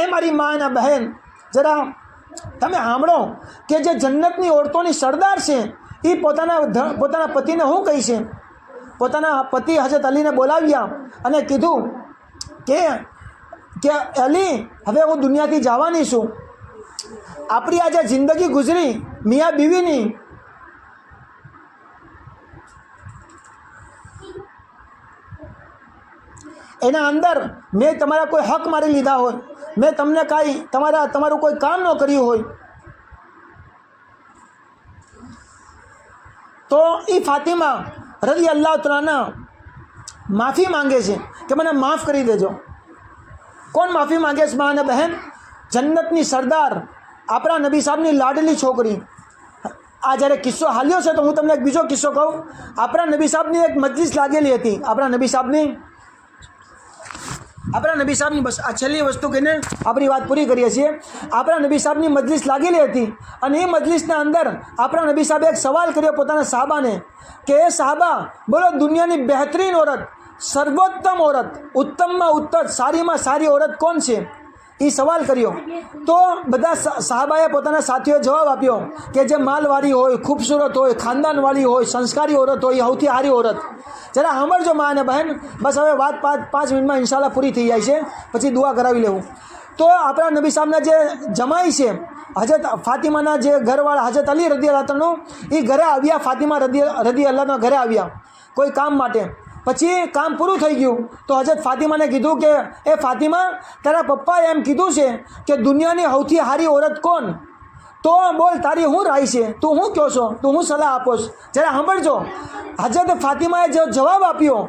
એ મારી મા અને બહેન જરા તમે સાંભળો કે જે જન્નતની ઓરતોની સરદાર છે એ પોતાના પતિને શું કહી છે. પોતાના પતિ હઝરત અલીને બોલાવ્યા અને કીધું કે અલી, હવે હું દુનિયાથી જવાની છું, આપણી આ જે જિંદગી ગુજરી મિયા બીવીની, એના અંદર મેં તમારા કોઈ હક મારી લીધા હોય, મેં તમને કાંઈ તમારું કોઈ કામ ન કર્યું હોય, તો એ ફાતિમા રદિયલ્લાહુ તઆલા માફી માંગે છે કે મને માફ કરી દેજો. કોણ માફી માંગે છે મા અને બહેન? જન્નતની સરદાર, આપણા નબી સાહેબની લાડલી છોકરી. આ જ્યારે કિસ્સો હાલ્યો છે તો હું તમને એક બીજો કિસ્સો કહું. આપણા નબી સાહેબની એક મજલિસ લાગેલી હતી, આપણા નબી સાહેબની બસ આ છેલ્લી વસ્તુ કહીને આપણી વાત પૂરી કરીએ છીએ. આપણા નબી સાહેબની મજલિસ લાગેલી હતી અને એ મજલિસના અંદર આપણા નબી સાહેબે એક સવાલ કર્યો પોતાના સાહાબાને કે એ સાહાબા, બોલો દુનિયાની બહેતરીન ઓરત, સર્વોત્તમ ઓરત, ઉત્તમમાં ઉત્તમ, સારીમાં સારી ઓરત કોણ છે? એ સવાલ કર્યો. તો બધા સાહાબાએ પોતાના સાથીઓએ જવાબ આપ્યો કે જે માલવાળી હોય, ખૂબસૂરત હોય, ખાનદાનવાળી હોય, સંસ્કારી ઓરત હોય, એ સૌથી સારી ઓરત. જરા સાંભળજો મા અને બહેન, બસ હવે વાત 5 મિનિટમાં ઇન્શાલ્લાહ પૂરી થઈ જાય છે, પછી દુઆ કરાવી લેવું. તો આપણા નબી સાહેબના જે જમાઈ છે હઝરત ફાતિમાના જે ઘરવાળા હઝરત અલી રદિયલ્લાહુ તઆલા, એ ઘરે આવ્યા, ફાતિમા રદિયલ્લાહુના ઘરે આવ્યા કોઈ કામ માટે. પછી કામ પૂરું થઈ ગયું તો હઝરત ફાતિમાને કીધું કે એ ફાતિમા, તારા પપ્પાએ એમ કીધું છે કે દુનિયાની સૌથી સારી ઓરત કોણ? તો બોલ તારી શું રાય છે, તું શું કહો છો, તું શું સલાહ આપોશ? જરા સાંભળજો. હઝરત ફાતિમાએ જે જવાબ આપ્યો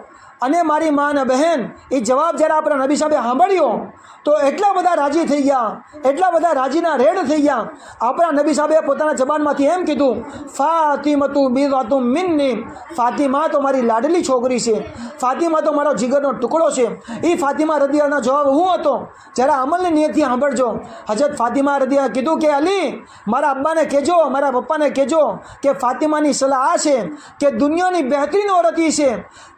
અને મારી મા અને બહેન એ જવાબ જ્યારે આપણા નબી સાહેબે સાંભળ્યો તો એટલા બધા રાજી થઈ ગયા, એટલા બધા રાજીના રેડ થઈ ગયા. આપણા નબી સાહેબે પોતાના જબાનમાંથી એમ કીધું, ફાતિમતુ બિદઅતુમ મિન્ની, ફાતિમા તો મારી લાડલી છોકરી છે, ફાતિમા તો મારો જીગરનો ટુકડો છે. એ ફાતિમા રદિયલ્લાહુનો જવાબ શું હતો? જ્યારે અમલની નિયતથી સાંભળજો. હઝરત ફાતિમા રદિયલ્લાહુ કીધું કે અલી, મારા અબ્બાને કહેજો, મારા પપ્પાને કહેજો કે ફાતિમાની સલાહ આ છે કે દુનિયાની બહેતરીન ઓરત એ છે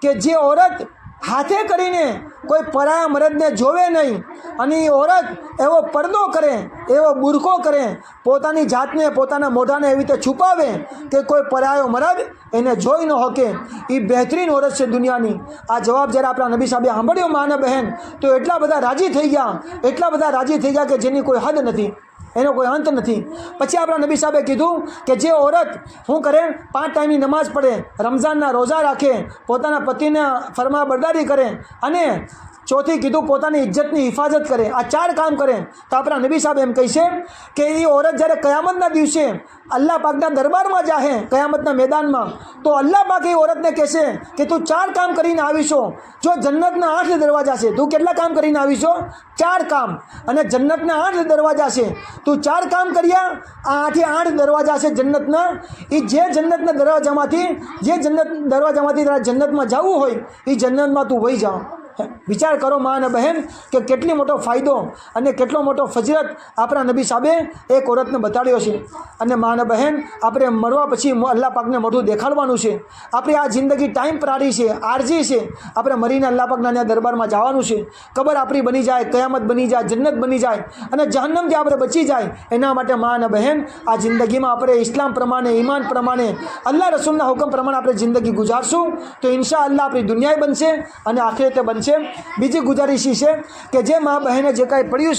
કે જે ઓરત હાથે કરીને કોઈ પરાયા મરદને જોવે નહીં, અને એ ઓરત એવો પડદો કરે, એવો બુરખો કરે, પોતાની જાતને, પોતાના મોઢાને એવી રીતે છુપાવે કે કોઈ પરાયો મરદ એને જોઈ ન શકે. એ બહેતરીન ઓરત છે દુનિયાની. આ જવાબ જ્યારે આપણા નબી સાહેબે સાંભળ્યો મા અને બહેન, તો એટલા બધા રાજી થઈ ગયા, એટલા બધા રાજી થઈ ગયા કે જેની કોઈ હદ નથી, એનો કોઈ અંત નથી. પછી આપણા નબી સાહેબે કીધું કે જે ઓરત શું કરે, 5 ટાઈમની નમાઝ પડે, રમઝાનના રોઝા રાખે, પોતાના પતિને ફરમાબરદારી કરે અને ચોથી કીધું પોતાની ઇજ્જતની હિફાજત કરે. આ 4 કામ કરે તો આપણા નબી સાહેબ એમ કહેશે કે એ ઓરત જ્યારે કયામતના દિવસે અલ્લાહ પાકના દરબારમાં જાહે કયામતના મેદાનમાં, તો અલ્લાહ પાક એ ઓરતને કહેશે કે તું 4 કામ કરીને આવીશો. જો જન્નતના 8 દરવાજા છે, તું કેટલા કામ કરીને આવીશો? 4 કામ. અને જન્નતના 8 દરવાજા છે, તું 4 કામ કર્યા, આ 8 દરવાજા છે જન્નતના. એ જે જન્નતના દરવાજામાંથી તારા જન્નતમાં જવું હોય એ જન્નતમાં તું વહી જા. વિચાર કરો માં અને બહેન કે કેટલી મોટો ફાયદો અને કેટલો મોટો ફજીલત આપણા નબી સાહેબે એક ઓરતને બતાડ્યો છે. અને માં અને બહેન, આપણે મરવા પછી અલ્લાહ પાકને મોઢું દેખાડવાનું છે. આપણી આ જિંદગી ટાઈમપ્રારી છે, આરજી છે. આપણે મરીને અલ્લાહ પાકના દરબારમાં જવાનું છે. કબર આપણી બની જાય, કયામત બની જાય, જન્નત બની જાય અને જહન્નમથી આપણે બચી જાય. એના માટે માં અને બહેન, આ જિંદગીમાં આપણે ઇસ્લામ પ્રમાણે, ઈમાન પ્રમાણે, અલ્લાહ રસૂલના હુકમ પ્રમાણે આપણે જિંદગી ગુજારશું તો ઇન્શાઅલ્લાહ આપણી દુનિયાએ બનશે અને આખિરતે બનશે. બીજી ગુજારિશ છે કે જે મા બહેને જે કાંઈ પડ્યું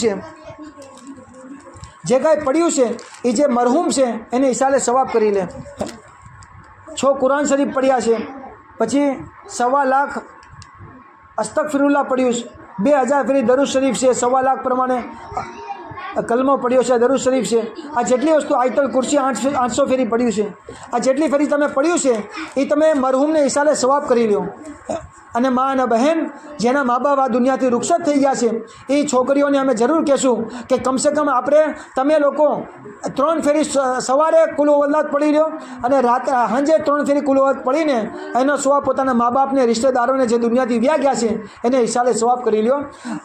છે એ જે મરહૂમ છે એને ઈસાલે સવાબ કરી લે. 6 કુરાન શરીફ પડ્યા છે, પછી 1.25 લાખ અસ્તગફિરુલ્લાહ પડ્યું છે, 2000 ફેરી દરૂદ શરીફ છે, 1.25 લાખ પ્રમાણે કલમો પડ્યો છે, દરૂદ શરીફ છે. આ જેટલી વસ્તુ આયતલ કુરસી 800 ફેરી પડ્યું છે. આ જેટલી ફેરી તમે પડ્યું છે એ તમે મરહૂમને ઈસાલે સવાબ કરી લો. અને મા અને બહેન, જેના મા બાપ આ દુનિયાથી રૂખસત થઈ ગયા છે એ છોકરીઓને અમે જરૂર કહેશું કે કમસે કમ તમે લોકો 3 ફેરી સવારે કુલ હુવલ્લાહ પડી લો અને સાંજે 3 ફેરી કુલ હુવલ્લાહ પડીને એનો સવાબ પોતાના મા બાપને, રિશ્તેદારોને જે દુનિયાથી વ્યા ગયા છે એને ઈસાલે સવાબ કરી લો.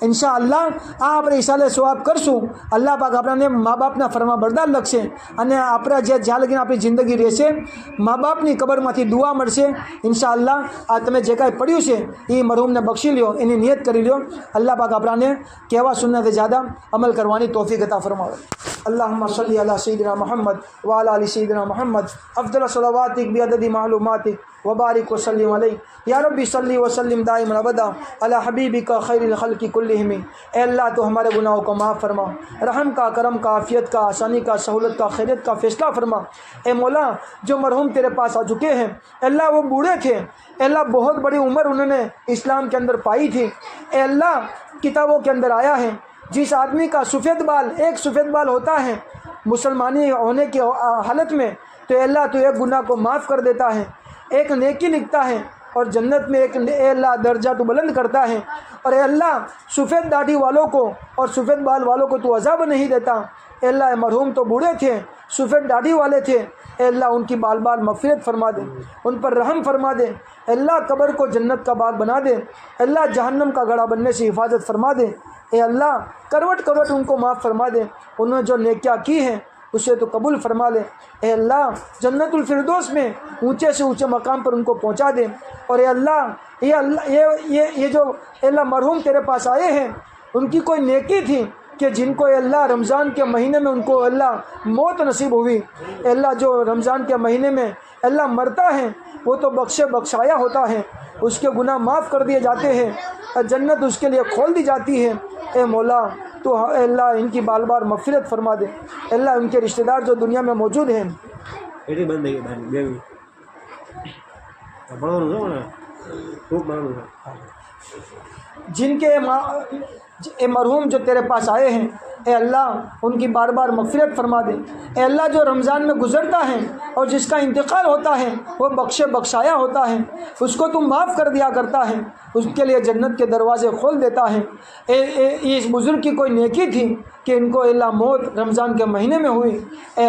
ઇન્શાઅલ્લાહ આ આપણે ઈસાલે સવાબ કરશું. અલ્લાહ પાક આપણને મા બાપના ફરમા બરદાર લખશે અને આપણે જ્યાં લગીને આપણી જિંદગી રહેશે મા બાપની કબરમાંથી દુઆ મળશે. ઇન્શાઅલ્લાહ આ તમે જે કાંઈ પડ્યું છે એ મરહૂમને બક્ષી લ્યો, એની નિયત કરી લ્યો. અલ્લાહ પાક આપણાને કહેવા સુન્નતે જ્યાદા અમલ કરવાની તૌફીક અતા ફરમાવે. અલ્લાहुम्मा सल्ली अला सय्यिदिना मोहम्मद व अला आलि सय्यिदिना मोहम्मद अफ़ज़ल सलावातिक बिअददि मालूमातिक व बारिक व सल्लिम अलैहि या रब्बी सल्ली व सल्लिम दाइमन अबदा अला हबीबिका खैरिल खल्क़ि कुल्लिहिम. ए अल्लाह तो हमारे गुनाहों को माफ़ फरमा, रहम का, करम का, आफ़ियत का, आसानी का, सहूलत का, खैरियत का फ़ैसला फरमा. ए मौला, जो मरहूम तेरे पास आ चुके हैं अल्लाह वो बूढ़े थे, अल्लाह बहुत बड़ी उम्र उन्होंने इस्लाम के अंदर पाई थी. ए अल्लाह, किताबों के अंदर आया है जिस आदमी का एक सफ़ेद बाल होता है मुसलमानी होने की हालत में, तो अल्लाह तो एक गुनाह को माफ़ कर देता है, एक नेकी लिखता है और जन्नत में एक अल्लाह दर्जा तो बुलंद करता है. और अल्लाह सफ़ेद दाढ़ी वालों को और सफ़ेद बाल वालों को तो अज़ाब नहीं देता. अल्लाह मरहूम तो बूढ़े थे, सफ़ेद दाढ़ी वाले थे, अल्लाह उनकी बाल मग़फ़िरत फरमा दे, उन पर रहम फरमा दे. अल्लाह कब्र को जन्नत का बाग बना दे. अल्लाह जहन्नम का गड़ा बनने से हिफाजत फरमा दे. ए अल्लाह, करवट करवट उनको माफ़ फरमा दे. उन्होंने जो नेकियां की हैं उसे तो कबूल फरमा ले. ए अल्लाह, जन्नतुल फिरदौस में ऊंचे से ऊंचे मकाम पर उनको पहुंचा दे. और ए अल्लाह, ये जो अल्लाह मरहूम तेरे पास आए हैं उनकी कोई नेकी थी कि जिनको अल्लाह रमज़ान के महीने में उनको अल्लाह मौत नसीब हुई. अल्लाह जो रमज़ान के महीने में अल्लाह मरता है वो तो बख्शाया होता है, उसके गुनाह माफ़ कर दिए जाते हैं और जन्नत उसके लिए खोल दी जाती है. ए मौला, तो अल्लाह इनकी बाल मग़फ़िरत फरमा दे. अल्लाह उनके रिश्तेदार जो दुनिया में मौजूद हैं जिनके मरहूम जो तेरे पास आए हैं, ए अल्लाह उनकी बार मग़फ़िरत फरमा दे. ए अल्लाह, जो रमज़ान में गुज़रता है और जिसका इंतकाल होता है वो बख्शाया होता है, उसको तुम माफ़ कर दिया करता है, उसके लिए जन्नत के दरवाज़े खोल देता है. इस बुज़ुर्ग की कोई नेकी थी कि इनको अल्लाह मौत रमज़ान के महीने में हुई. ए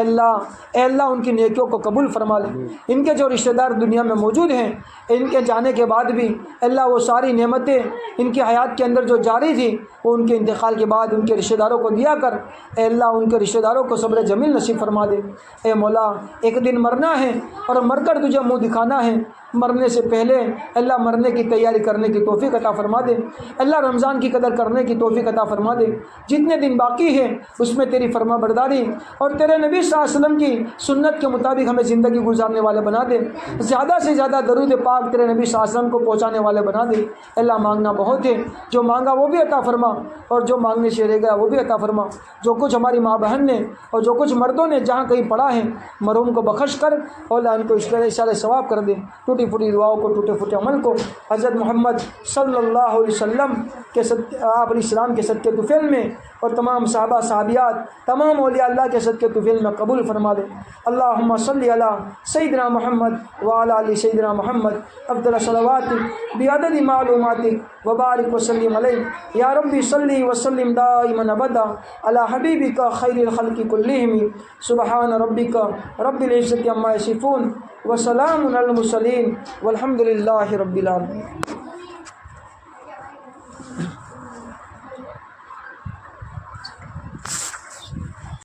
अल्लाह उनकी नेकियों को कबूल फरमा ले. इनके जो रिश्तेदार दुनिया में मौजूद हैं, इनके जाने के बाद भी अल्लाह वो सारी नेमतें इनकी हयात के अंदर जो जारी थी वो उनके इंतकाल के बाद उनके रिश्तेदारों को दिया कर. ए अल्लाह, उनके रिश्तेदारों को सब्र जमील नसीब फरमा दे. ए मौला, एक दिन मरना है और मरकर तुझे मुँह दिखाना है. मरने से पहले अल्लाह मरने की तैयारी करने की तौफीक अता फरमा दे. अल्लाह रमज़ान की कदर करने की तौफीक अता फरमा दे. जितने दिन बाकी है उसमें तेरी फरमा बरदारी और तेरे नबी सल्लल्लाहु अलैहि वसल्लम की सुन्नत के मुताबिक हमें ज़िंदगी गुजारने वाले बना दे. ज़्यादा से ज़्यादा दरूद पाक तेरे नबी सल्लल्लाहु अलैहि वसल्लम को पहुँचाने वाले बना दे. अल्लाह, मांगना बहुत है, जो मांगा वो भी अता फरमा और जो मांगने से रह गया वो भी अता फरमा. जो कुछ हमारी माँ बहन ने और जो कुछ मर्दों ने जहाँ कहीं पढ़ा है मरहूम को बख्श कर और इनको इशारे सवाब कर दे. टूटी ٹوٹی پھوٹی دعاؤں کو، ٹوٹے پھوٹے عمل کو حضرت محمد صلی اللہ علیہ وسلم کے آپ علیہ السلام کے صدقے طفیل میں اور تمام صحابہ صحابیات تمام اولیاء اللہ کے صدقے طفیل میں قبول فرما دے۔ اللہم صلی علی سیدنا محمد وعلی آل سیدنا محمد افضل صلوات بعدد معلوماتک وبارک وسلم علیہ یا ربی صلی وسلم دائما ابدا علی حبیبک خیر الخلق کلہم سبحان ربک رب العزت عما یصفون وسلام علی المرسلین والحمد للہ رب العالمین۔